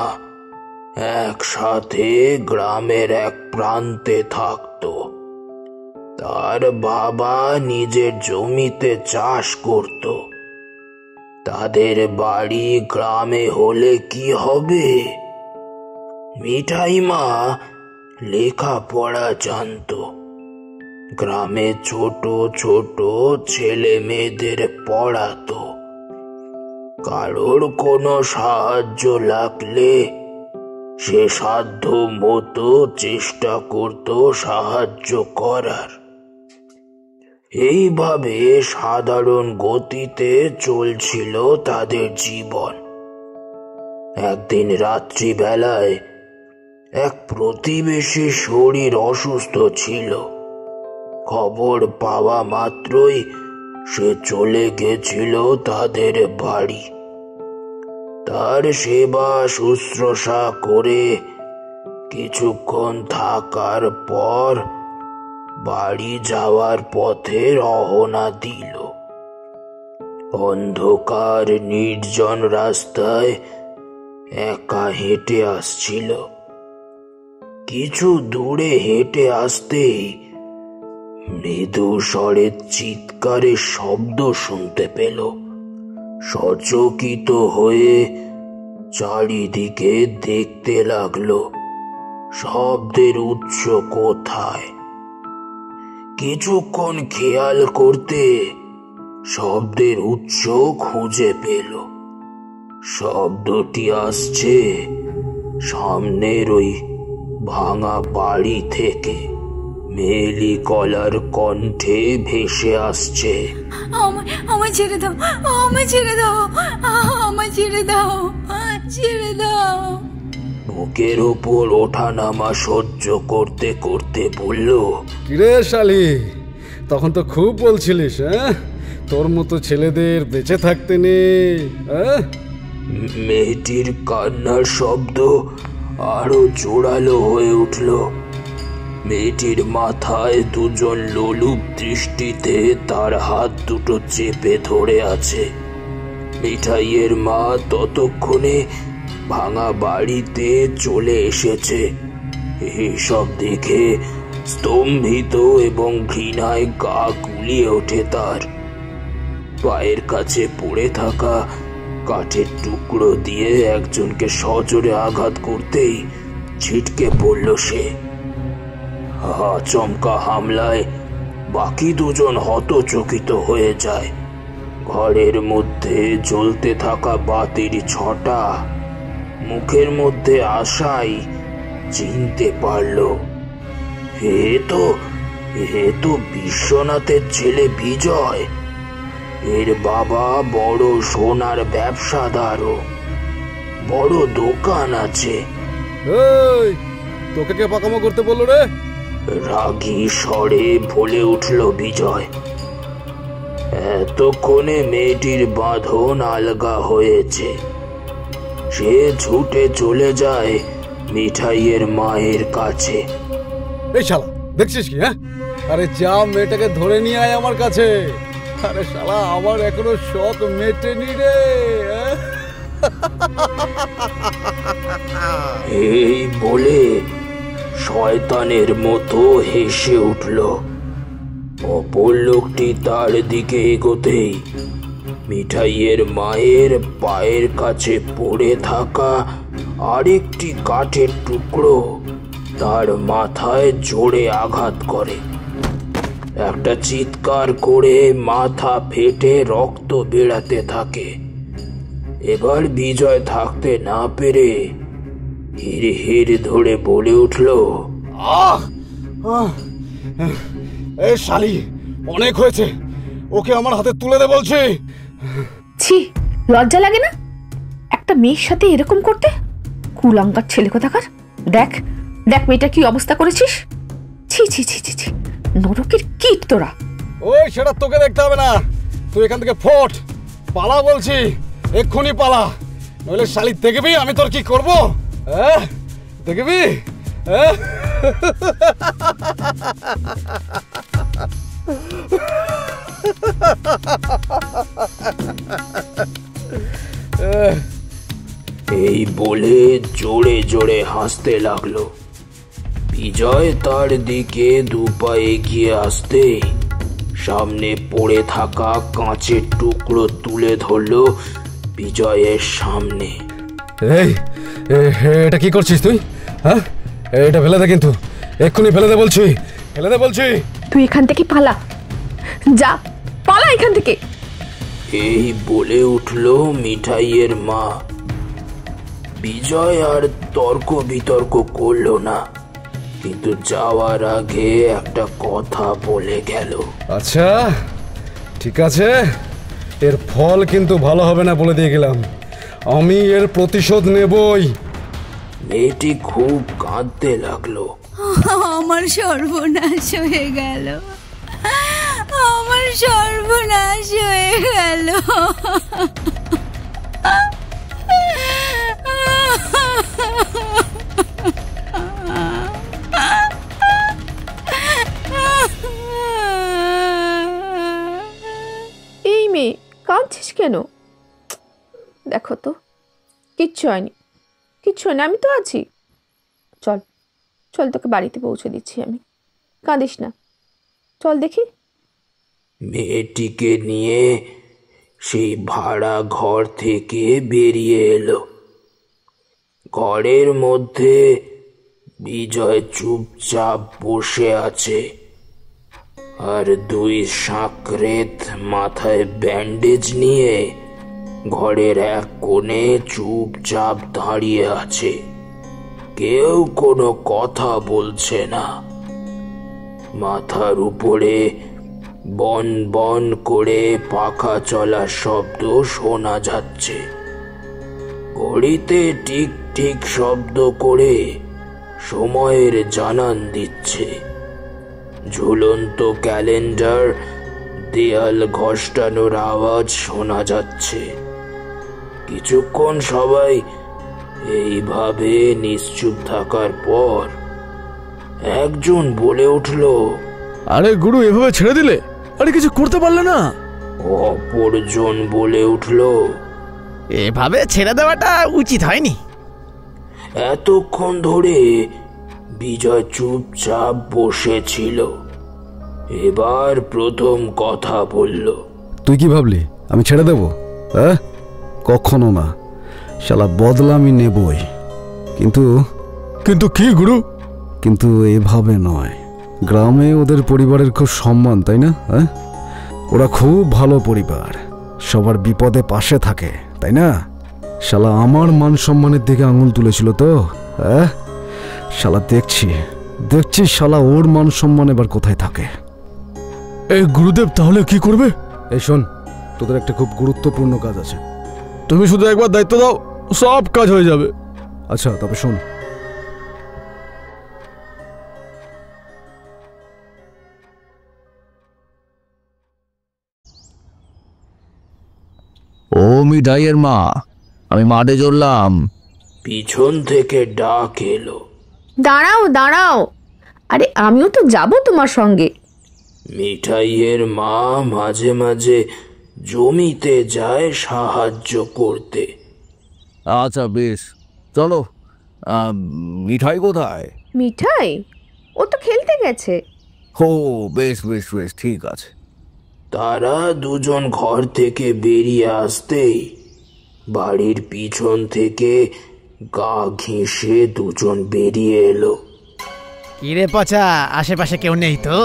একসাথে গ্রামের এক প্রান্তে থাকতো। তার বাবা নিজের জমিতে চাষ করত। তাদের বাড়ি গ্রামে হলে কি হবে? মিঠাই মা লেখাপড়া জানত। গ্রামে ছোট ছোট ছেলে মেয়েদের পড়াতো। কারোর কোনো সাহায্য লাগলে সে সাধ্য মতো চেষ্টা করত সাহায্য করার। এইভাবে সাধারণ গতিতে চলছিল তাদের জীবন। একদিন রাত্রিবেলায় এক প্রতিবেশীর শরীর অসুস্থ ছিল। খবর পাওয়া মাত্রই সে চলে গেছিল তাদের বাড়ি। তার সেবা শুশ্রূষা করে কিছুক্ষণ থাকার পর বাড়ি যাওয়ার পথে রওনা দিল। অন্ধকার নির্জন রাস্তায় একা হেঁটে আসছিল। কিছু দূরে হেঁটে আসতেই মৃদু স্বরের চিৎকারের শব্দ শুনতে পেল। সচকিত হয়ে চারিদিকে দেখতে লাগলো শব্দের উৎস কোথায়। কিছুক্ষণ খেয়াল করতে শব্দের উৎস খুঁজে পেল। শব্দটি আসছে সামনের ওই ভাঙা বাড়ি থেকে। মেলি গলার কণ্ঠে ভেসে আসছে, আমায় ছেড়ে দাও, আমায় ছেড়ে দাও, আমায় ছেড়ে দাও, ছেড়ে দাও। বুকের ওপর ওঠা নামা সহ্য করতে করতে বলল, কিরে শালি, তখন তো খুব বলছিলিস, হ্যাঁ, তোর মতো ছেলেদের বেঁচে থাকতে নেই। মেয়েটির কান্নার শব্দ আরো জোরালো হয়ে উঠল। মেয়েটির মাথায় দুজন লোলুপ দৃষ্টিতে তার হাত দুটো চেপে ধরে আছে। মিঠাইয়ের মা ততক্ষণে ভাঙা বাড়িতে চলে এসেছে। এইসব দেখে স্তম্ভিত এবং ঘৃণায় গা গুলিয়ে ওঠে তার। পায়ের কাছে পড়ে থাকা কাঠের টুকরো দিয়ে একজনকে সজোরে আঘাত করতেই ছিটকে পড়ল সে। আচমকা হামলায় বাকি দুজন হতচকিত হয়ে যায়। ঘরের মধ্যে জ্বলতে থাকা বাতির ছটা মুখের মধ্যে আসাই চিনতে পারল, এ তো বিশ্বনাথের ছেলে বিজয়। এর বাবা বড় সোনার ব্যবসাদারও, বড় দোকান আছে। এই, তোকে কে পাকামো করতে বললো রে? রাগী স্বরে বলে উঠল বিজয়। এতক্ষণে মেয়েটির বাঁধন আলগা হয়েছে। সে ছুটে চলে যায় মিঠাইয়ের মায়ের কাছে। এই শালা, দেখছিস কি? হ্যাঁ, আরে যা, মেয়েটাকে ধরে নিয়ে আয় আমার কাছে। আরে শালা, আমার এখনো শখ মেটেনি রে। এই বলে শয়তানের মতো হেসে উঠল। অপর লোকটি তার দিকে এগোতেই মিঠাইয়ের মায়ের পায়ের কাছে পড়ে থাকা আরেকটি কাঠের টুকরো তার মাথায় জোরে আঘাত করে। একটা চিৎকার করে মাথা ফেটে রক্ত বেরাতে থাকে। এবার বিজয় থাকতে না পেরে হির হির ধরে বলে উঠল, এই শালি, অনেক হয়েছে, ওকে আমার হাতে তুলে দে বলছি। ছি, লজ্জা লাগে না একটা মেয়ের সাথে এরকম করতে? কুলাঙ্গার ছেলে কোথাকার। দেখ দেখ মেয়েটা কি অবস্থা করেছিস। ছি ছি ছি ছি ছি, নরকের কীট তোরা। ওই, সেটা তোকে দেখতে হবে না, তুই এখান থেকে ফোট, পালা বলছি, এক্ষুনি পালা, নইলে শালি দেখবি আমি তোর কি করবো। দেখবি? এই বলে জোরে জোরে হাসতে লাগলো। বিজয় তার দিকে দু পা এগিয়ে আসতে সামনে পড়ে থাকা কাঁচের টুকরো তুলে ধরলো বিজয়ের সামনে। এই, এটা কি করছিস তুই? হ্যাঁ, এটা ফেলে দে, কিন্তু এক্ষুনি ফেলে দে বলছি, ফেলে দে বলছি। তুই এখান থেকে পালা, যা পালা এখান থেকে। এই বলে উঠল মিঠাইয়ের মা। বিজয় আর তর্ক বিতর্ক করলো না, কিন্তু যাওয়ার আগে একটা কথা বলে গেল। আচ্ছা ঠিক আছে, এর ফল কিন্তু ভালো হবে না বলে দিয়ে গেলাম, আমি এর প্রতিশোধ নেবই। মেয়েটি খুব কাঁদতে লাগলো। আমার সর্বনাশ হয়ে গেল, আমার সর্বনাশ হয়ে গেল। এই মেয়ে, কাঁদছিস কেন? দেখো তো, কিচ্ছু হয়নি, কিচ্ছু হয়নি, আমি তো আছি। চল চল, তোকে বাড়িতে পৌঁছে দিচ্ছি আমি, কাঁদিস না, চল দেখি। মেয়েটিকে নিয়ে সেই ভাড়া ঘর থেকে বেরিয়ে এলো। ঘরের মধ্যে বিজয় চুপচাপ বসে আছে, আর দুই সাঁকরেত মাথায় ব্যান্ডেজ নিয়ে ঘরের এক কোণে চুপচাপ দাঁড়িয়ে আছে। কেউ কোনো কথা বলছে না। মাথার উপরে বন বন করে পাখা চলার শব্দ শোনা যাচ্ছে। ঘড়িতে টিক টিক শব্দ করে সময়ের জানান দিচ্ছে। ঝুলন্ত ক্যালেন্ডার দেয়াল ঘষ্টানোর আওয়াজ শোনা যাচ্ছে। কিছুক্ষণ সবাই এইভাবে নিশ্চুপ থাকার পর একজন বলে উঠল, আরে গুরু, এভাবে ছেড়ে দিলে আরে কিছু করতে পারলে না? অপরজন বলে উঠল, এভাবে ছেড়ে দেওয়াটা উচিত হয়নি। এতক্ষণ ধরে বিজয় চুপচাপ বসেছিল। এবার প্রথম কথা বলল, তুই কি ভাবলি আমি ছেড়ে দেব? হ্যাঁ, কখনো না। শালা বদলা আমি নেবই। কিন্তু কিন্তু কি গুরু? কিন্তু এভাবে নয়। গ্রামে ওদের পরিবারের খুব সম্মান, তাই না? হ্যাঁ, ওরা খুব ভালো পরিবার, সবার বিপদে পাশে থাকে, তাই না? শালা আমার মান সম্মানের দিকে আঙুল তুলেছিল তো। হ্যাঁ, শালা দেখছি শালা ওর মান সম্মান এবার কোথায় থাকে। এই গুরুদেব, তাহলে কি করবে? এই শোন, তোদের একটা খুব গুরুত্বপূর্ণ কাজ আছে। তুমি শুধু একবার দায়িত্ব দাও, সব কাজ হয়ে যাবে। আচ্ছা, তবে শোন। ও মিঠাইয়ের মা, আমি মাঠে চললাম। পিছন থেকে ডাক এলো, দাঁড়াও দাঁড়াও, আরে আমিও তো যাব তোমার সঙ্গে। মিঠাইয়ের মা মাঝে মাঝে জমিতে যায় সাহায্য করতে। আচ্ছা বেশ, চলো। মিঠাই কোথায়? মিঠাই? ও তো খেলতে গেছে। ও বেশ বেশ বেশ, ঠিক আছে। তারা দুজন ঘর থেকে বেরিয়ে আসতেই বাড়ির পিছন থেকে গা ঘেঁষে দুজন বেরিয়ে এলো। কিরে পচা, আশেপাশে কেউ নেই তো?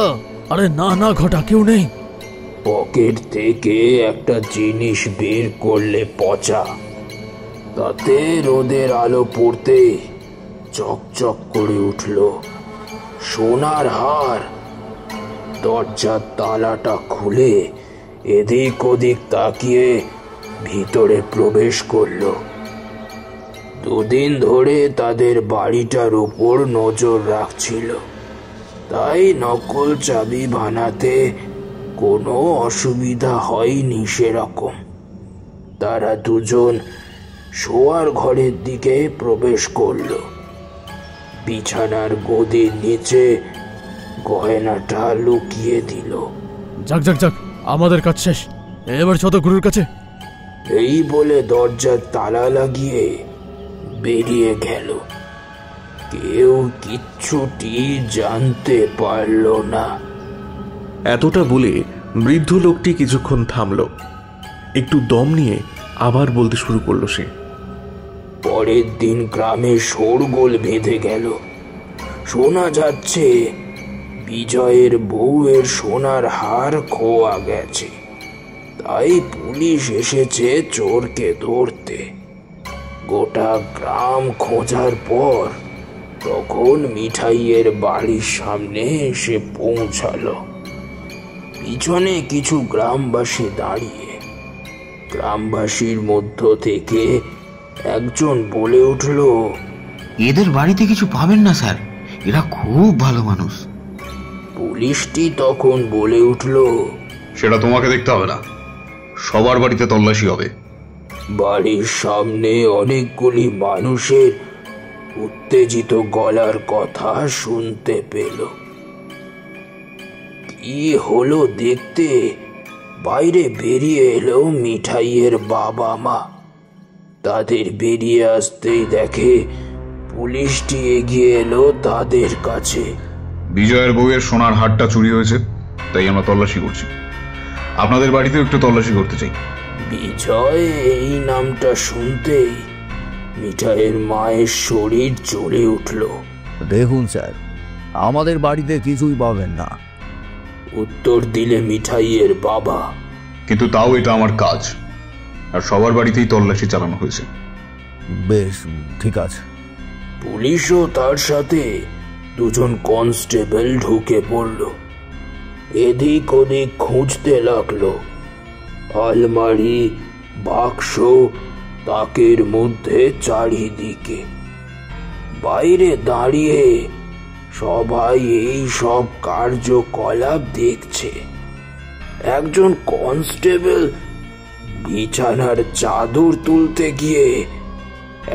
আরে না না ঘটা, কেউ নেই। পকেট থেকে একটা জিনিস বের করলে পচা। তাতে রোদের আলো পড়তে চকচক করে উঠল সোনার হার। দরজার তালাটা খুলে এদিক ওদিক তাকিয়ে ভিতরে প্রবেশ করল। দুদিন ধরে তাদের বাড়িটার উপর নজর রাখছিল, তাই নকল চাবি বানাতে কোনো অসুবিধা হয়নি সেরকম। তারা দুজন শোয়ার ঘরের দিকে প্রবেশ করল। বিছানার গদির নিচে গয়নাটা লুকিয়ে দিল। যাক যাক যাক, আমাদের কাজ শেষ, এবার ছোট গুরুর কাছে। এই বলে দরজার তালা লাগিয়ে বেরিয়ে গেল। কেউ কিচ্ছুটি জানতে পারল না। এতটা বলে বৃদ্ধ লোকটি কিছুক্ষণ থামল, একটু দম নিয়ে আবার বলতে শুরু করলো সে। পরের দিন গ্রামে শোরগোল বেঁধে গেল। শোনা যাচ্ছে বিজয়ের বউয়ের সোনার হার খোয়া গেছে, তাই পুলিশ এসেছে চোরকে ধরতে। গোটা গ্রাম খোঁজার পর তখন মিঠাইয়ের বাড়ির সামনে এসে পৌঁছালো। পিছনে কিছু গ্রামবাসী দাঁড়িয়ে। গ্রামবাসীর মধ্য থেকে একজন বলে উঠল, এদের বাড়িতে কিছু পাবেন না স্যার, এরা খুব ভালো মানুষ। পুলিশটি তখন বলে উঠল, সেটা তোমাকে দেখতে হবে না, সবার বাড়িতে তল্লাশি হবে। বাড়ির সামনে অনেকগুলি মানুষের উত্তেজিত গলার কথা শুনতে পেল। কি হলো দেখতে বাইরে বেরিয়ে এলো মিঠাইয়ের বাবা মা। তাদের বেরিয়ে আসতেই দেখে পুলিশটি এগিয়ে এলো তাদের কাছে। বিজয়ের বউয়ের সোনার হারটা চুরি হয়েছে, তাই আমরা তল্লাশি করছি। আপনাদের বাড়িতেও একটু তল্লাশি করতে চাই। বিজয় এই নামটা শুনতেই মিঠাইয়ের মায়ের শরীর জ্বলে উঠল। দেখুন স্যার, আমাদের বাড়িতে কিছুই পাবেন না, উত্তর দিলে মিঠাইয়ের বাবা। কিন্তু তাও এটা আমার কাজ, আর সবার বাড়িতেই তল্লাশি চালানো হয়েছে। বেশ, ঠিক আছে। পুলিশও তার সাথে দুজন কনস্টেবল ঢুকে পড়ল। এদিক ওদিক খুঁজতে লাগলো। আলমারি, বাক্স, তাকের মধ্যে চারিদিকে। বাইরে দাঁড়িয়ে সবাই এই সব কার্যকলাপ দেখছে। একজন কনস্টেবল বিছানার চাদর তুলতে গিয়ে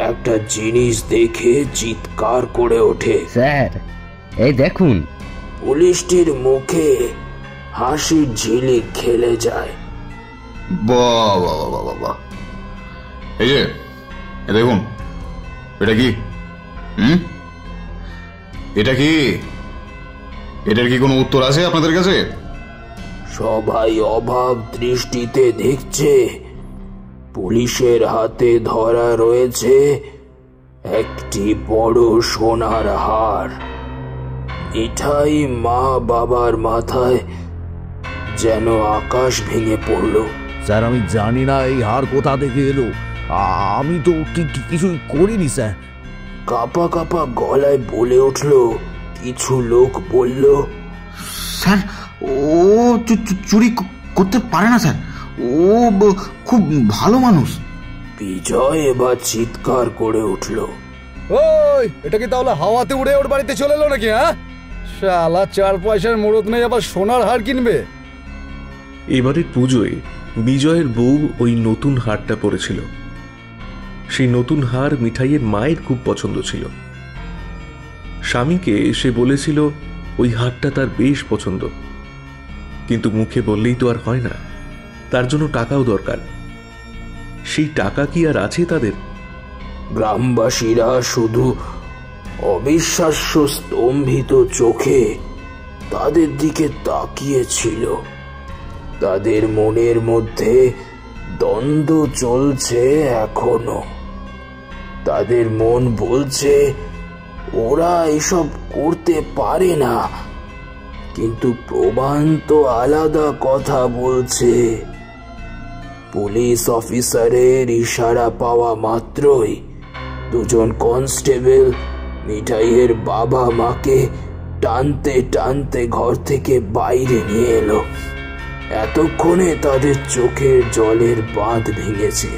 একটা জিনিস দেখে চিৎকার করে ওঠে, স্যার এই দেখুন। পুলিশটির মুখে হাসির ঝিলিক খেলে যায়। বাহ বাহ বাহ বাহ বাহ, এই যে দেখুন, এটা কি? এটা কি? এটার কি কোনো উত্তর আছে আপনাদের কাছে? সবাই অভাব দৃষ্টিতে দেখছে। পুলিশের হাতে ধরা রয়েছে একটি বড় সোনার হার। মিঠাই মা বাবার মাথায় যেন আকাশ ভেঙে পড়ল। স্যার, আমি জানি না এই হার কোথা থেকে এলো। আমি তো কিছুই করিনি স্যার। কাপা কাপা গলায় বলে উঠল কিছু লোক। বলল, স্যার ও চুরি করতে পারে না স্যার, ও খুব ভালো মানুষ। বিজয় এবার চিৎকার করে উঠল, ওই এটা কি তাহলে হাওয়াতে উড়ে ওর বাড়িতে চলে এলো নাকি? হ্যাঁ, শালা 4 পয়সার মুরত নেই, আবার সোনার হার কিনবে। এবারে পুজোয় বিজয়ের বউ ওই নতুন হারটা পরেছিল। সেই নতুন হার মিঠাইয়ের মায়ের খুব পছন্দ ছিল। স্বামীকে সে বলেছিল ওই হারটা তার বেশ পছন্দ, কিন্তু মুখে বললেই তো আর হয় না, তার জন্য টাকাও দরকার। সেই টাকা কি আর আছে তাদের? গ্রামবাসীরা শুধু অবিশ্বাস্য স্তম্ভিত চোখে তাদের দিকে তাকিয়েছিল। তাদের মনের মধ্যে দ্বন্দ্ব চলছে এখনো। তাদের মন বলছে ওরা এসব করতে পারে না, কিন্তু প্রমাণ তো আলাদা কথা বলছে। পুলিশ অফিসারের ইশারা পাওয়া মাত্রই 2 কনস্টেবল মিঠাইয়ের বাবা মাকে টানতে টানতে ঘর থেকে বাইরে নিয়ে এলো। এতক্ষণে তাদের চোখের জলের বাঁধ ভেঙেছে।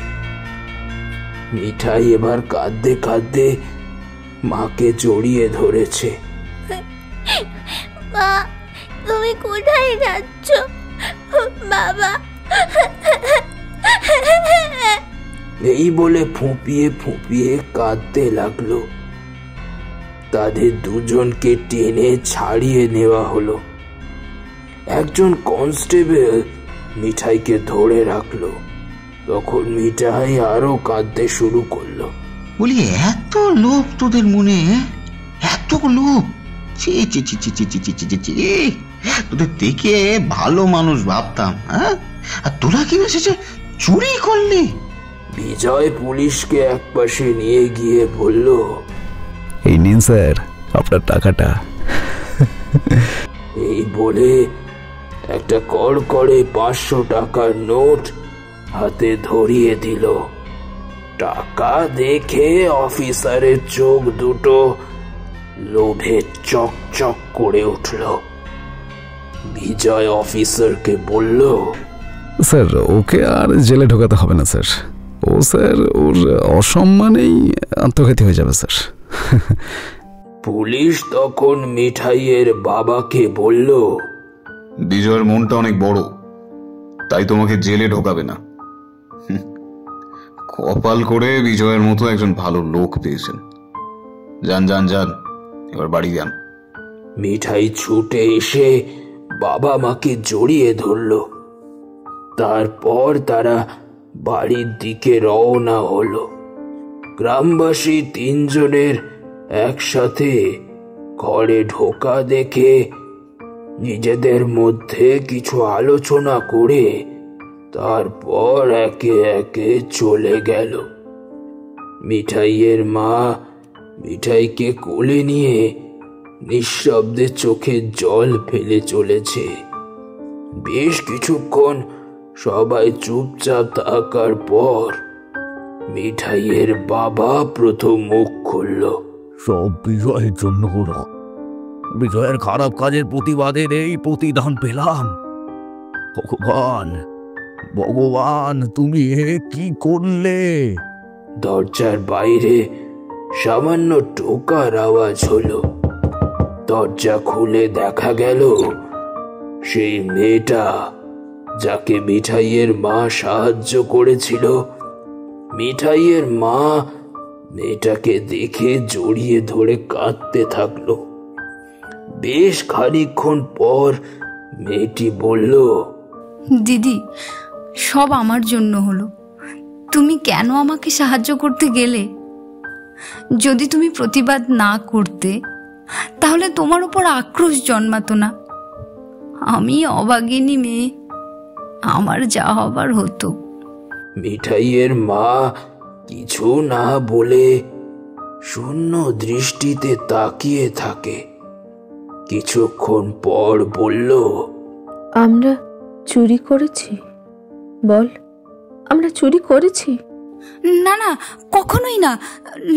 মিঠাই এবার কাঁদতে কাঁদতে মাকে জড়িয়ে ধরেছে। মা, তুমি কোথায় যাচ্ছ? বাবা। এই বলে ফুঁপিয়ে ফুঁপিয়ে কাঁদতে লাগলো। তাদের দুজনকে টেনে ছাড়িয়ে নেওয়া হলো। একজন কনস্টেবল মিঠাইকে ধরে রাখলো। তখন মিঠাই আরো কাঁদতে শুরু করলো। বলি, এত লোভ তোদের মনে? এত লোভ? তোদের দেখে ভালো মানুষ ভাবতাম, হ্যাঁ? আর তোরা কিনা শেষে চুরি করলি। বিজয় পুলিশকে একপাশে নিয়ে গিয়ে বলল, এই নিন স্যার আপনার টাকাটা। এই বলে একটা কড়কড়ে 500 টাকার নোট হাতে ধরিয়ে দিল। টাকা দেখে অফিসারের চোখ দুটো লোভে চকচক করে উঠল। বিজয় অফিসারকে বলল, স্যার ওকে আর জেলে ঢোকাতে হবে না স্যার। ও স্যার ওর অসম্মানেই আত্মঘাতী হয়ে যাবে স্যার। পুলিশ তখন মিঠাইয়ের বাবাকে বলল, বিজয়ের মনটা অনেক বড়, তাই তোমাকে জেলে ঢোকাবে না। কপাল করে বিজয়ের মতো একজন ভালো লোক পেয়েছেন। যান যান যান, এবার বাড়ি যান। মিঠাই ছুটে এসে বাবা মাকে জড়িয়ে ধরল। তারপর তারা বাড়ির দিকে রওনা হলো। গ্রামবাসী 3 জনের একসাথে ঘরে ঢোকা দেখে নিজেদের মধ্যে কিছু আলোচনা করে তারপর একে একে চলে গেল। মিঠাইয়ের মা মিঠাইকে কোলে নিয়ে নিঃশব্দে চোখে জল ফেলে চলেছে। বেশ কিছুক্ষণ সবাই চুপচাপ থাকার পর মিঠাইয়ের বাবা প্রথম মুখ খুলল। সব বিজয়ের জন্য হলো। বিজয়ের খারাপ কাজের প্রতিবাদের এই প্রতিদান পেলাম। ভগবান, ভগবান, তুমি কি করলে? দরজার বাইরে সামান্য টোকার আওয়াজ হলো। দরজা খুলে দেখা গেল সেই মেয়েটা যাকে মিঠাইয়ের মা সাহায্য করেছিল। মিঠাইয়ের মা মেয়েটাকে দেখে জড়িয়ে ধরে কাঁদতে থাকলো। বেশ খানিকক্ষণ পর মেয়েটি বলল, দিদি, সব আমার জন্য হলো। তুমি কেন আমাকে সাহায্য করতে গেলে? যদি তুমি প্রতিবাদ না করতে তাহলে তোমার উপর আক্রোশ জন্মাতো না। আমি অভাগিনী মেয়ে, আমার যা হবার হতো। মিঠাইয়ের মা কিছু না বলে শূন্য দৃষ্টিতে তাকিয়ে থাকে। কিছুক্ষণ পর বলল, আমরা চুরি করেছি? বল, আমরা চুরি করেছি? না না, কখনোই না।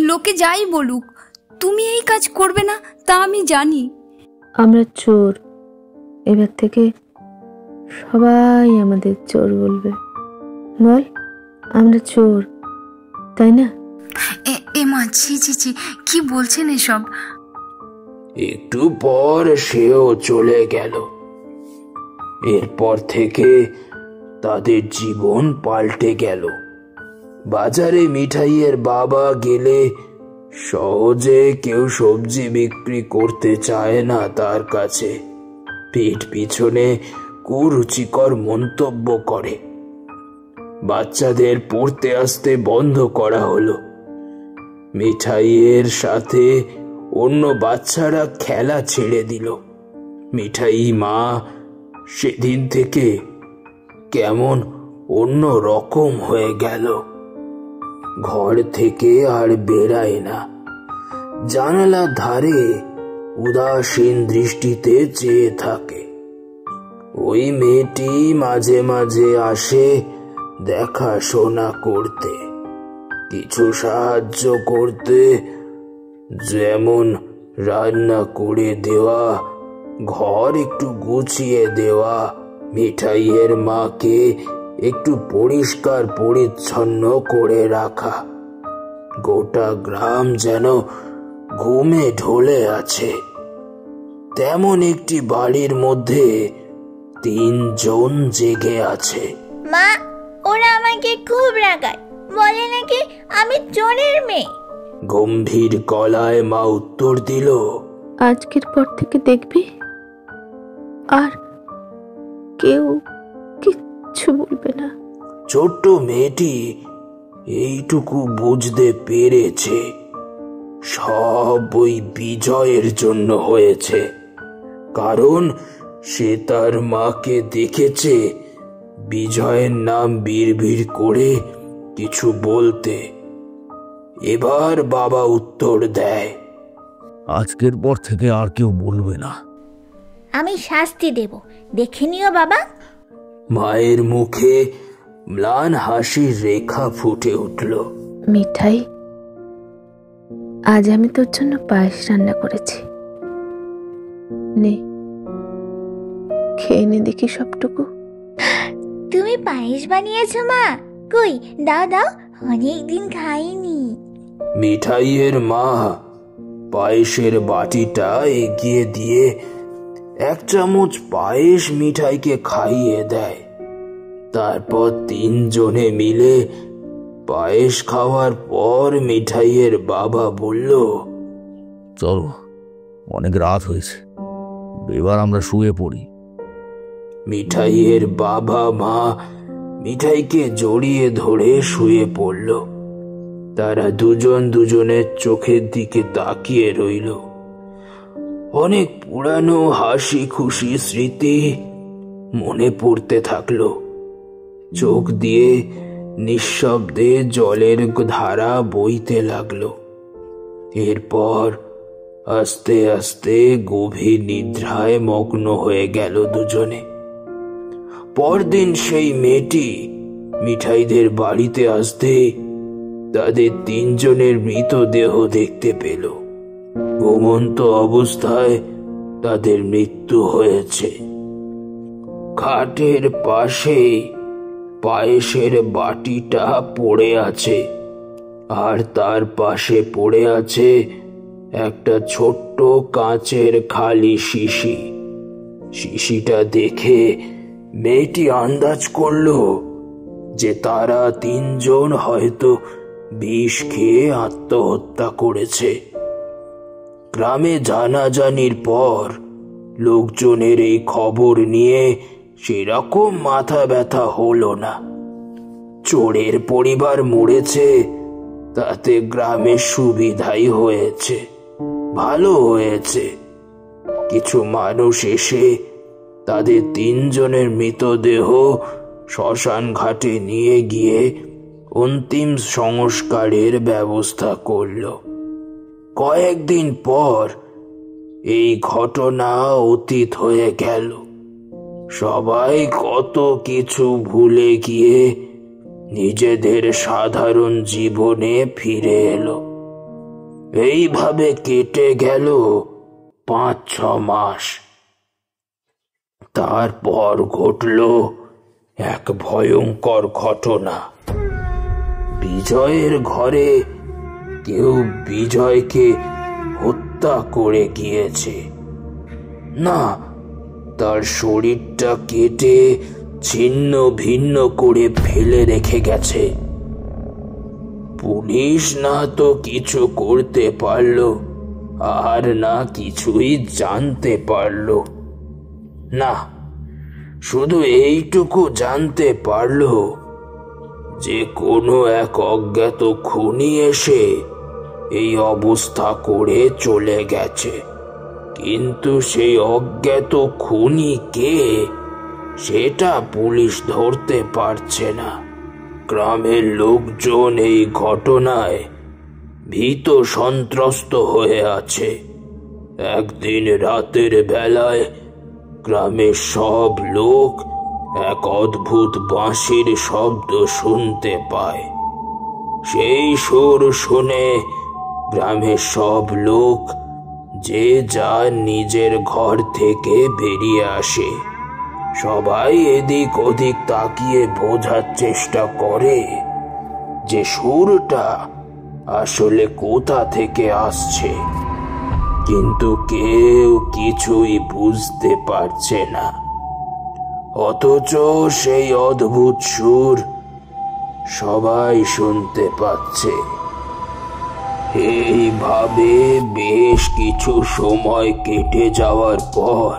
লোকে যাই বলুক, তুমি এই কাজ করবে না তা আমি জানি। আমরা চোর। এবার থেকে সবাই আমাদের চোর বলবে। বল, আমরা চোর, তাই না? এ মা, ছি ছি ছি, কি বলছেন এসব? একটু পর সেও চলে গেল। এরপর থেকে তাদের জীবন পাল্টে গেল। বাজারে মিঠাইয়ের বাবা গেলে সহজে কেউ সবজি বিক্রি করতে চায় না তার কাছে। পিঠ পিছনে কুরুচিকর মন্তব্য করে। বাচ্চাদের পড়তে আসতে বন্ধ করা হলো। মিঠাইয়ের সাথে অন্য বাচ্চারা খেলা ছেড়ে দিল। মিঠাই মা সেদিন থেকে কেমন অন্য রকম হয়ে গেল। ঘর থেকে আর বেরায় না। জানালার ধারে উদাসীন দৃষ্টিতে চেয়ে থাকে। ওই মেয়েটি মাঝে মাঝে আসে দেখাশোনা করতে, কিছু সাহায্য করতে, যেমন রান্না করে দেওয়া, ঘর একটু গুছিয়ে দেওয়া, মিঠাইয়ের মাকে একটু পরিষ্কার পরিচ্ছন্ন করে রাখা। গোটা গ্রাম যেন ঘুমে ঢলে আছে। তেমন একটি বাড়ির মধ্যে 3 জন জেগে আছে। মা, ওরা আমাকে খুব রাগায়, বলে নাকি আমি চোরের মেয়ে। গম্ভীর গলায় মা উত্তর দিল, আজকের পর থেকে দেখবি আর কেউ কিচ্ছু বলবে না। ছোট্ট মেয়েটি এইটুকু বুঝতে পেরেছে সব ওই বিজয়ের জন্য হয়েছে। কারণ সে তার মাকে দেখেছে বিজয়ের নাম বিড়বিড় করে কিছু বলতে। এবার বাবা উত্তর দেয়, আজকের পর থেকে আর কেউ বলবে না। আমি শাস্তি দেব, দেখে নিও বাবা। মায়ের মুখে ম্লান হাসির রেখা ফুটে উঠল। মিঠাই, আজ আমি তোর জন্য পায়েস রান্না করেছি, নে খেয়ে নে দেখি সবটুকু। তুমি পায়েস বানিয়েছো মা? কই দাও দাও, অনেকদিন খাইনি। মিঠাইয়ের মা পায়েসের বাটিটা এগিয়ে দিয়ে 1 চামচ পায়েস মিঠাইকে খাইয়ে দেয়। তারপর 3 জনে মিলে পায়েস খাওয়ার পর মিঠাইয়ের বাবা বলল, চলো, অনেক রাত হয়েছে, এবার আমরা শুয়ে পড়ি। মিঠাইয়ের বাবা মা মিঠাইকে জড়িয়ে ধরে শুয়ে পড়ল। তারা দুজনের চোখের দিকে তাকিয়ে রইল। অনেক পুরানো হাসি খুশি স্মৃতি মনে পড়তে থাকলো। চোখ দিয়ে নিঃশব্দে জলের ধারা বইতে লাগলো। এরপর আস্তে আস্তে গভীর নিদ্রায় মগ্ন হয়ে গেল দুজনে। পরদিন সেই মেয়েটি মিঠাইদের বাড়িতে আসতে তাদের 3 জনের মৃতদেহ দেখতে পেল। ঘুমন্ত অবস্থায় তাদের মৃত্যু হয়েছে। খাটের পাশেই পায়েসের বাটিটা পড়ে আছে, আর তার পাশে পড়ে আছে একটা ছোট্ট কাঁচের খালি শিশি। শিশিটা দেখে মেয়েটি আন্দাজ করলো যে তারা 3 জন হয়তো বিষ খেয়ে আত্মহত্যা করেছে। গ্রামে জানাজানির পর লোকজনের এই খবর নিয়ে সেরকম মাথা ব্যথা হলো না। চোরের পরিবার মরেছে, তাতে গ্রামের সুবিধাই হয়েছে, ভালো হয়েছে। কিছু মানুষ এসে তাদের 3 জনের মৃতদেহ শ্মশান ঘাটে নিয়ে গিয়ে অন্তিম সংস্কারের ব্যবস্থা করল। কয়েকদিন পর এই ঘটনা অতীত হয়ে গেল। সবাই কত কিছু ভুলে গিয়ে নিজেদের সাধারণ জীবনে ফিরে এলো। এইভাবে কেটে গেল 5-6 মাস। তারপর ঘটল এক ভয়ঙ্কর ঘটনা। বিজয়ের ঘরে কেউ বিজয়কে হত্যা করে গিয়েছে। না, তার শরীরটা কেটে ছিন্ন ভিন্ন করে ফেলে রেখে গেছে। পুলিশ না তো কিছু করতে পারল, আর না কিছুই জানতে পারল। না, শুধু এইটুকু জানতে পারল যে কোনো এক অজ্ঞাত খুনি এসে এই অবস্থা করে চলে গেছে। কিন্তু সেই অজ্ঞাত খুনি কে, সেটা পুলিশ ধরতে পারছে না। গ্রামের লোকজন এই ঘটনায় ভীত সন্ত্রস্ত হয়ে আছে। একদিন রাতের বেলায় গ্রামের সব লোক এক অদ্ভুত বাঁশির শব্দ শুনতে পায়। সেই সুর শুনে গ্রামের সব লোক যে যার নিজের ঘর থেকে বেরিয়ে আসে। সবাই এদিক ওদিক তাকিয়ে বোঝার চেষ্টা করে যে সুরটা আসলে কোথা থেকে আসছে, কিন্তু কেউ কিছুই বুঝতে পারছে না। অথচ সেই অদ্ভুত সুর সবাই শুনতে পাচ্ছে। এইভাবে বেশ কিছু সময় কেটে যাওয়ার পর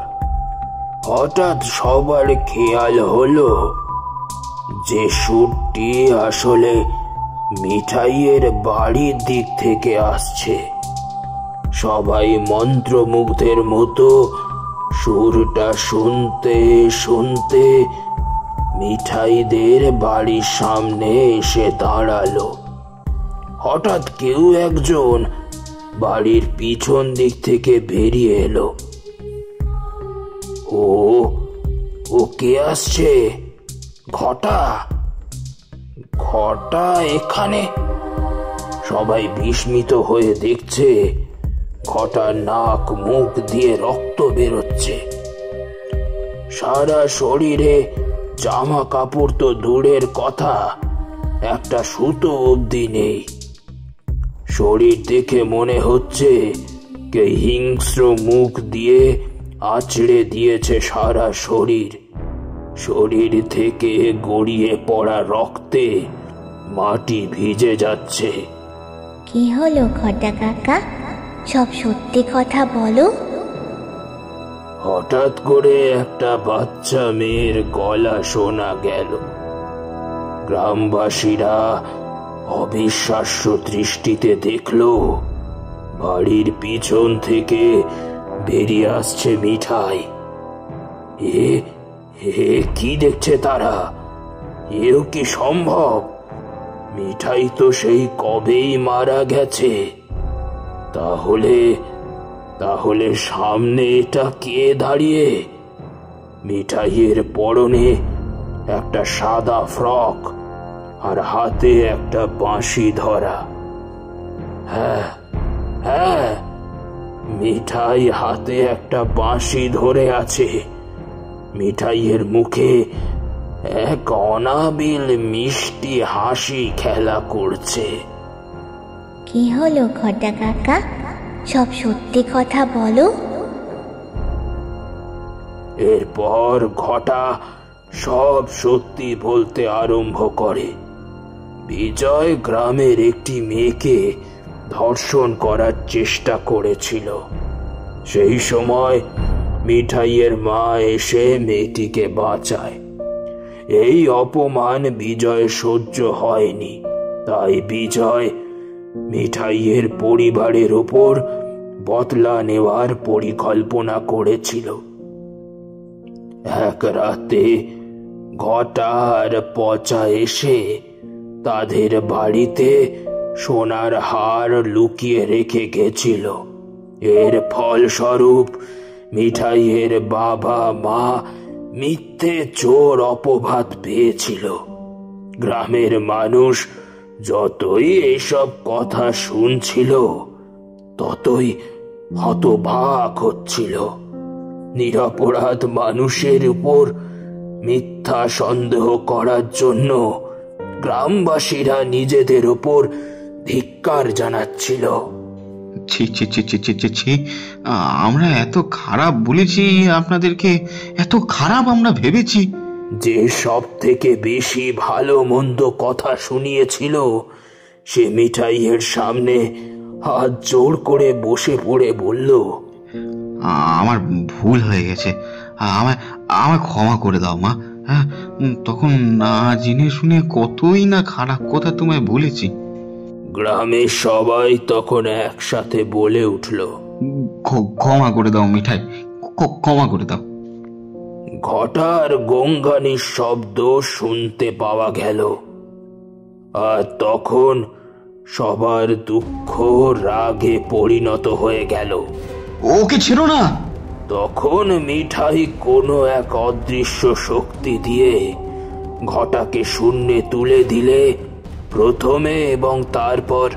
হঠাৎ সবার খেয়াল হলো যে সুরটি আসলে মিঠাইয়ের বাড়ির দিক থেকে আসছে। সবাই মন্ত্রমুগ্ধের মতো সুরটা শুনতে শুনতে মিঠাইদের বাড়ির সামনে এসে দাঁড়ালো। হঠাৎ কেউ একজন বাড়ির পিছন দিক থেকে বেরিয়ে এলো। ও কে আসছে? ঘটা? ঘটা এখানে? সবাই বিস্মিত হয়ে দেখছে ঘটার নাক মুখ দিয়ে রক্ত বেরোচ্ছে। সারা শরীরে জামা কাপড় তো দূরের কথা, একটা সুতো অবধি নেই। শরীর দেখে মনে হচ্ছে কে হিংস্র মুখ দিয়ে আঁচড়ে দিয়েছে সারা শরীর। শরীর থেকে গড়িয়ে পড়া রক্তে মাটি ভিজে যাচ্ছে। কি হলো ঘটা কাকা, সব সত্যি কথা বলো। হঠাৎ করে একটা বাচ্চা মেয়ের গলা শোনা গেল। গ্রামবাসীরা অবিশ্বাস্য দৃষ্টিতে দেখলো বাড়ির পিছন থেকে বেরিয়ে আসছে মিঠাই। কি দেখছে তারা? এও কি সম্ভব? মিঠাই তো সেই কবেই মারা গেছে। তাহলে সামনে এটা কে দাঁড়িয়ে? মিঠাইয়ের পরনে একটা সাদা ফ্রক আর হাতে একটা বাঁশি ধরা। হ্যাঁ, মিঠাই হাতে একটা বাঁশি ধরে আছে। মিঠাইয়ের মুখে এক অনাবিল মিষ্টি হাসি খেলা করছে। কি হলো ঘটা কাকা, সব সত্যি কথা বলো। এরপর ঘটা সব সত্যি বলতে আরম্ভ করে। বিজয় গ্রামের একটি মেয়েকে ধর্ষণ করার চেষ্টা করেছিল। সেই সময় মিঠাইয়ের মা এসে মেয়েটিকে বাঁচায়। এই অপমান বিজয় সহ্য হয়নি, তাই বিজয় মিঠাইয়ের পরিবারের ওপর বদলা নেওয়ার পরিকল্পনা করেছিল। এক রাতে ঘটা আর পচা এসে তাদের বাড়িতে সোনার হার লুকিয়ে রেখে গেছিল। এর ফলস্বরূপ মিঠাইয়ের বাবা মা মিথ্যে চোর অপবাদ পেয়েছিল। গ্রামের মানুষ যতই এইসব কথা শুনছিল ততই হতবাক হচ্ছিল। নিরপরাধ মানুষের উপর মিথ্যা সন্দেহ করার জন্য গ্রামবাসীরা নিজেদের উপর ধিক্কার জানাচ্ছিল। ছি ছি ছি ছি ছি ছি, আমরা এত খারাপ বলেছি আপনাদেরকে, এত খারাপ আমরা ভেবেছি। যে সব থেকে বেশি ভালো মন্দ কথা শুনিয়েছিল সে মিঠাইয়ের সামনে হাত জোড় করে বসে পড়ে বলল, আমার ভুল হয়ে গেছে, আমায় ক্ষমা করে দাও মা। হ্যাঁ, তখন না জেনে শুনে কতই না খারাপ কথা তোমায় বলেছি। গ্রামের সবাই তখন একসাথে বলে উঠল, ক্ষমা করে দাও মিঠাই, ক্ষমা করে দাও। ঘটার গঙ্গানির শব্দ শুনতে পাওয়া গেল, আর তখন সবার দুঃখ রাগে পরিণত হয়ে গেল। ওকে ছেড়ো না। তখন মিঠাই কোনো এক অদৃশ্য শক্তি দিয়ে ঘটাকে শূন্যে তুলে দিলে প্রথমে এবং তারপর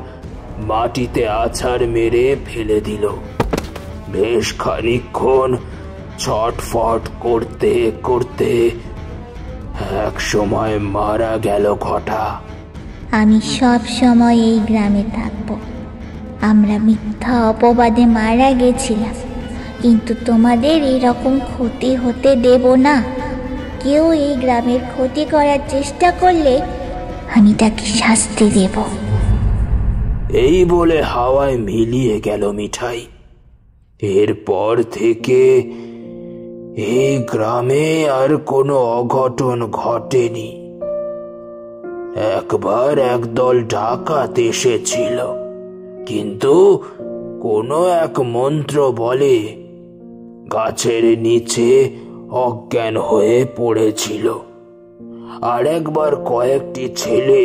মাটিতে আছাড় মেরে ফেলে দিল। বেশ খানিকক্ষণ ছটফট করতে করতে এক সময় মারা গেল ঘটা। আমি সব সময় এই গ্রামে থাকব। আমরা মিথ্যা অপবাদে মারা গেছিলাম, কিন্তু তোমাদের এরকম ক্ষতি হতে দেব না। কেউ এই গ্রামের ক্ষতি করার চেষ্টা করলে আমি তাকে শাস্তি দেব। এই বলে হাওয়ায় মিলিয়ে গেল মিঠাই। এরপর থেকে এই গ্রামে আর কোনো অঘটন ঘটেনি। একবার একদল ডাকাত এসেছিল, কিন্তু কোনো এক মন্ত্র বলে গাছের নিচে অজ্ঞান হয়ে পড়েছিল। আর একবার কয়েকটি ছেলে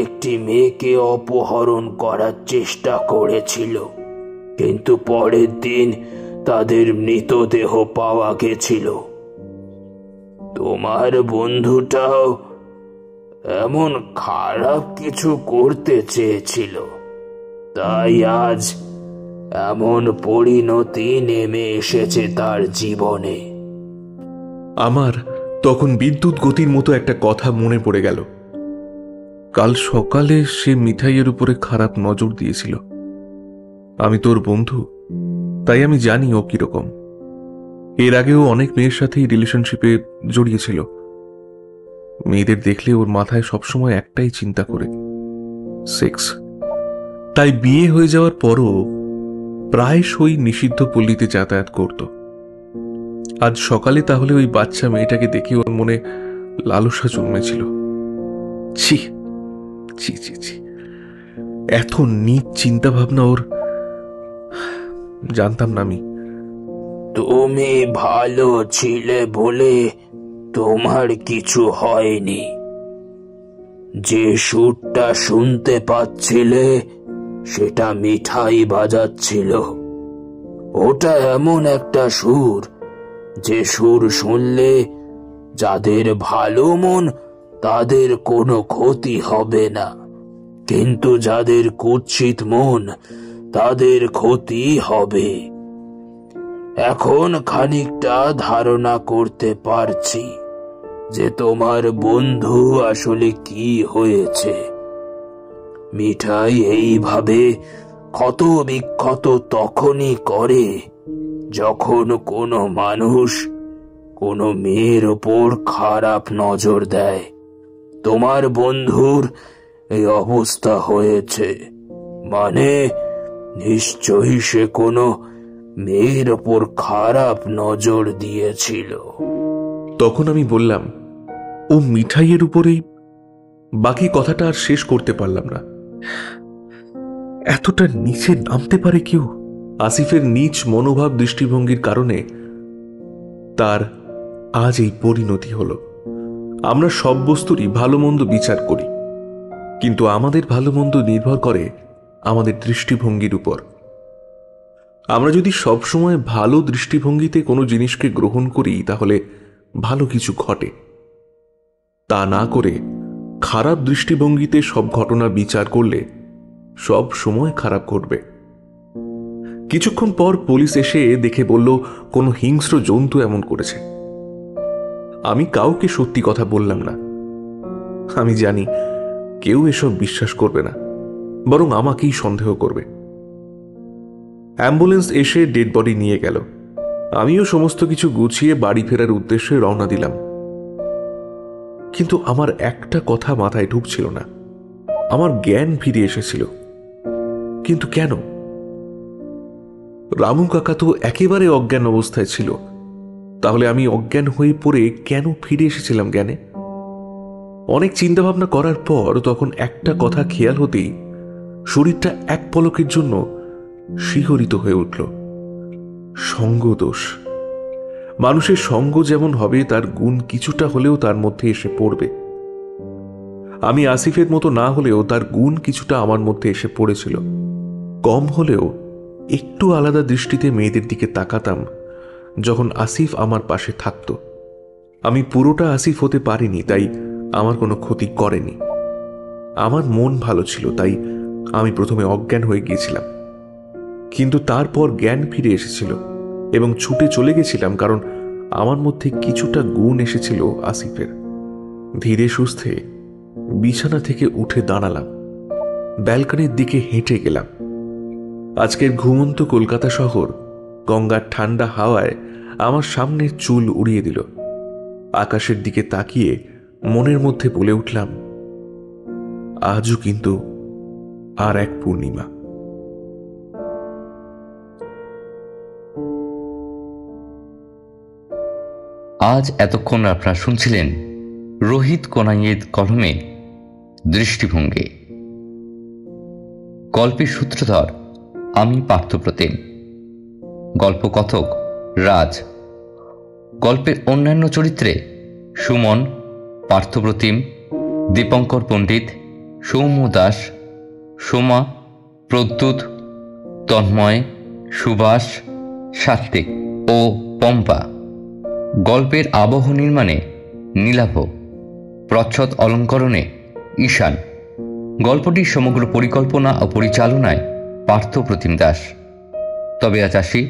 একটি মেয়েকে অপহরণ করার চেষ্টা করেছিল, কিন্তু পরের দিন তাদের মৃতদেহ পাওয়া গেছিল। তোমার বন্ধুটাও এমন খারাপ কিছু করতে চেয়েছিল, তাই আজ এমন পরিণতি নেমে এসেছে তার জীবনে। আমার তখন বিদ্যুৎ গতির মতো একটা কথা মনে পড়ে গেল। কাল সকালে সে মিঠাইয়ের উপরে খারাপ নজর দিয়েছিল। আমি তোর বন্ধু, তাই আমি জানি ও কিরকম। এর আগেও অনেক মেয়ের সাথেই রিলেশনশিপে জড়িয়েছিল। মেয়েদের দেখলে ওর মাথায় সবসময় একটাই চিন্তা করে, সেক্স। তাই বিয়ে হয়ে যাওয়ার পরও প্রায়শই নিষিদ্ধ পল্লীতে যাতায়াত করত। আজ সকালে তাহলে ওই বাচ্চা মেয়েটাকে দেখে ওর মনে লালসা জন্মেছিল। ছি ছি ছি ছি, এত নীচ চিন্তা ভাবনা ওর, জানতাম না আমি। তুমি ভালো ছিলে বলে তোমার কিছু হয়নি। যে সুরটা শুনতে পাচ্ছিলে সেটা মিঠাই বাজাচ্ছিল। ওটা এমন একটা সুর যে সুর শুনলে যাদের ভালো মন তাদের কোনো ক্ষতি হবে না, কিন্তু যাদের কুৎসিত মন তাদের ক্ষতি হবে। এখন খানিকটা ধারণা করতে পারছি যে তোমার বন্ধু আসলে কি হয়েছে। মিঠাই এইভাবে ক্ষত বিক্ষত তখনই করে যখন কোনো মানুষ কোনো মেয়ের ওপর খারাপ নজর দেয়। তোমার বন্ধুর এই অবস্থা হয়েছে মানে নিশ্চয়ই সে কোনো মেয়ের ওপর খারাপ নজর দিয়েছিল। তখন আমি বললাম, ও মিঠাইয়ের উপরেই। বাকি কথাটা আর শেষ করতে পারলাম না। এতটা নিচে নামতে পারে কেউ? আসিফের নীচ মনোভাব দৃষ্টিভঙ্গির কারণে তার আজ এই পরিণতি হলো। আমরা সব বস্তুরই ভালো মন্দ বিচার করি, কিন্তু আমাদের ভালো মন্দ নির্ভর করে আমাদের দৃষ্টিভঙ্গির উপর। আমরা যদি সবসময় ভালো দৃষ্টিভঙ্গিতে কোনো জিনিসকে গ্রহণ করি তাহলে ভালো কিছু ঘটে। তা না করে খারাপ দৃষ্টিভঙ্গিতে সব ঘটনা বিচার করলে সব সময় খারাপ ঘটবে। কিছুক্ষণ পর পুলিশ এসে দেখে বলল কোনো হিংস্র জন্তু এমন করেছে। আমি কাউকে সত্যি কথা বললাম না। আমি জানি কেউ এসব বিশ্বাস করবে না, বরং আমাকেই সন্দেহ করবে। অ্যাম্বুলেন্স এসে ডেড বডি নিয়ে গেল। আমিও সমস্ত কিছু গুছিয়ে বাড়ি ফেরার উদ্দেশ্যে রওনা দিলাম। কিন্তু আমার একটা কথা মাথায় ঢুকছিল না। আমার জ্ঞান ফিরে এসেছিল, কিন্তু কেন? রামু কাকা তো একেবারে অজ্ঞান অবস্থায় ছিল, তাহলে আমি অজ্ঞান হয়ে পড়ে কেন ফিরে এসেছিলাম জ্ঞানে? অনেক চিন্তাভাবনা করার পর তখন একটা কথা খেয়াল হতেই শরীরটা এক পলকের জন্য শিহরিত হয়ে উঠল। সঙ্গদোষ। মানুষের সঙ্গ যেমন হবে তার গুণ কিছুটা হলেও তার মধ্যে এসে পড়বে। আমি আসিফের মতো না হলেও তার গুণ কিছুটা আমার মধ্যে এসে পড়েছিল। কম হলেও একটু আলাদা দৃষ্টিতে মেয়েদের দিকে তাকাতাম যখন আসিফ আমার পাশে থাকত। আমি পুরোটা আসিফ হতে পারিনি, তাই আমার কোনো ক্ষতি করেনি। আমার মন ভালো ছিল, তাই আমি প্রথমে অজ্ঞান হয়ে গিয়েছিলাম, কিন্তু তারপর জ্ঞান ফিরে এসেছিল এবং ছুটে চলে গেছিলাম, কারণ আমার মধ্যে কিছুটা গুণ এসেছিল আসিফের। ধীরে সুস্থে বিছানা থেকে উঠে দাঁড়ালাম, ব্যালকনির দিকে হেঁটে গেলাম। আজকের ঘুমন্ত কলকাতা শহর গঙ্গার ঠান্ডা হাওয়ায় আমার সামনের চুল উড়িয়ে দিল। আকাশের দিকে তাকিয়ে মনের মধ্যে বলে উঠলাম, আজও কিন্তু আর এক পূর্ণিমা। আজ এতক্ষণ আপনারা শুনছিলেন রোহিত কোনাইয়ের কলমে দৃষ্টিভঙ্গি। গল্পের সূত্রধর আমি পার্থপ্রতিম, গল্পকথক রাজ। গল্পের অন্যান্য চরিত্রে সুমন, পার্থপ্রতিম, দীপঙ্কর পণ্ডিত, সৌম্য দাস, সোমা, প্রদ্যুৎ, তন্ময়, সুভাষ, সাত্ত্বিক ও পম্পা। গল্পের আবহ নির্মাণে নীলাভ, প্রচ্ছদ অলঙ্করণে ঈশান। গল্পটির সমগ্র পরিকল্পনা ও পরিচালনায় পার্থপ্রতিম দাস। তবে আজ আসি,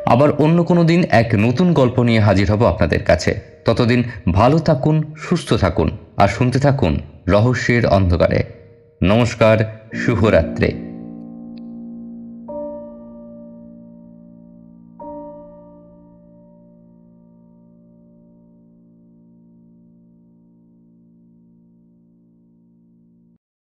আবার অন্য কোনো দিন এক নতুন গল্প নিয়ে হাজির হব আপনাদের কাছে। ততদিন ভালো থাকুন, সুস্থ থাকুন আর শুনতে থাকুন রহস্যের অন্ধকারে। নমস্কার, শুভরাত্রি।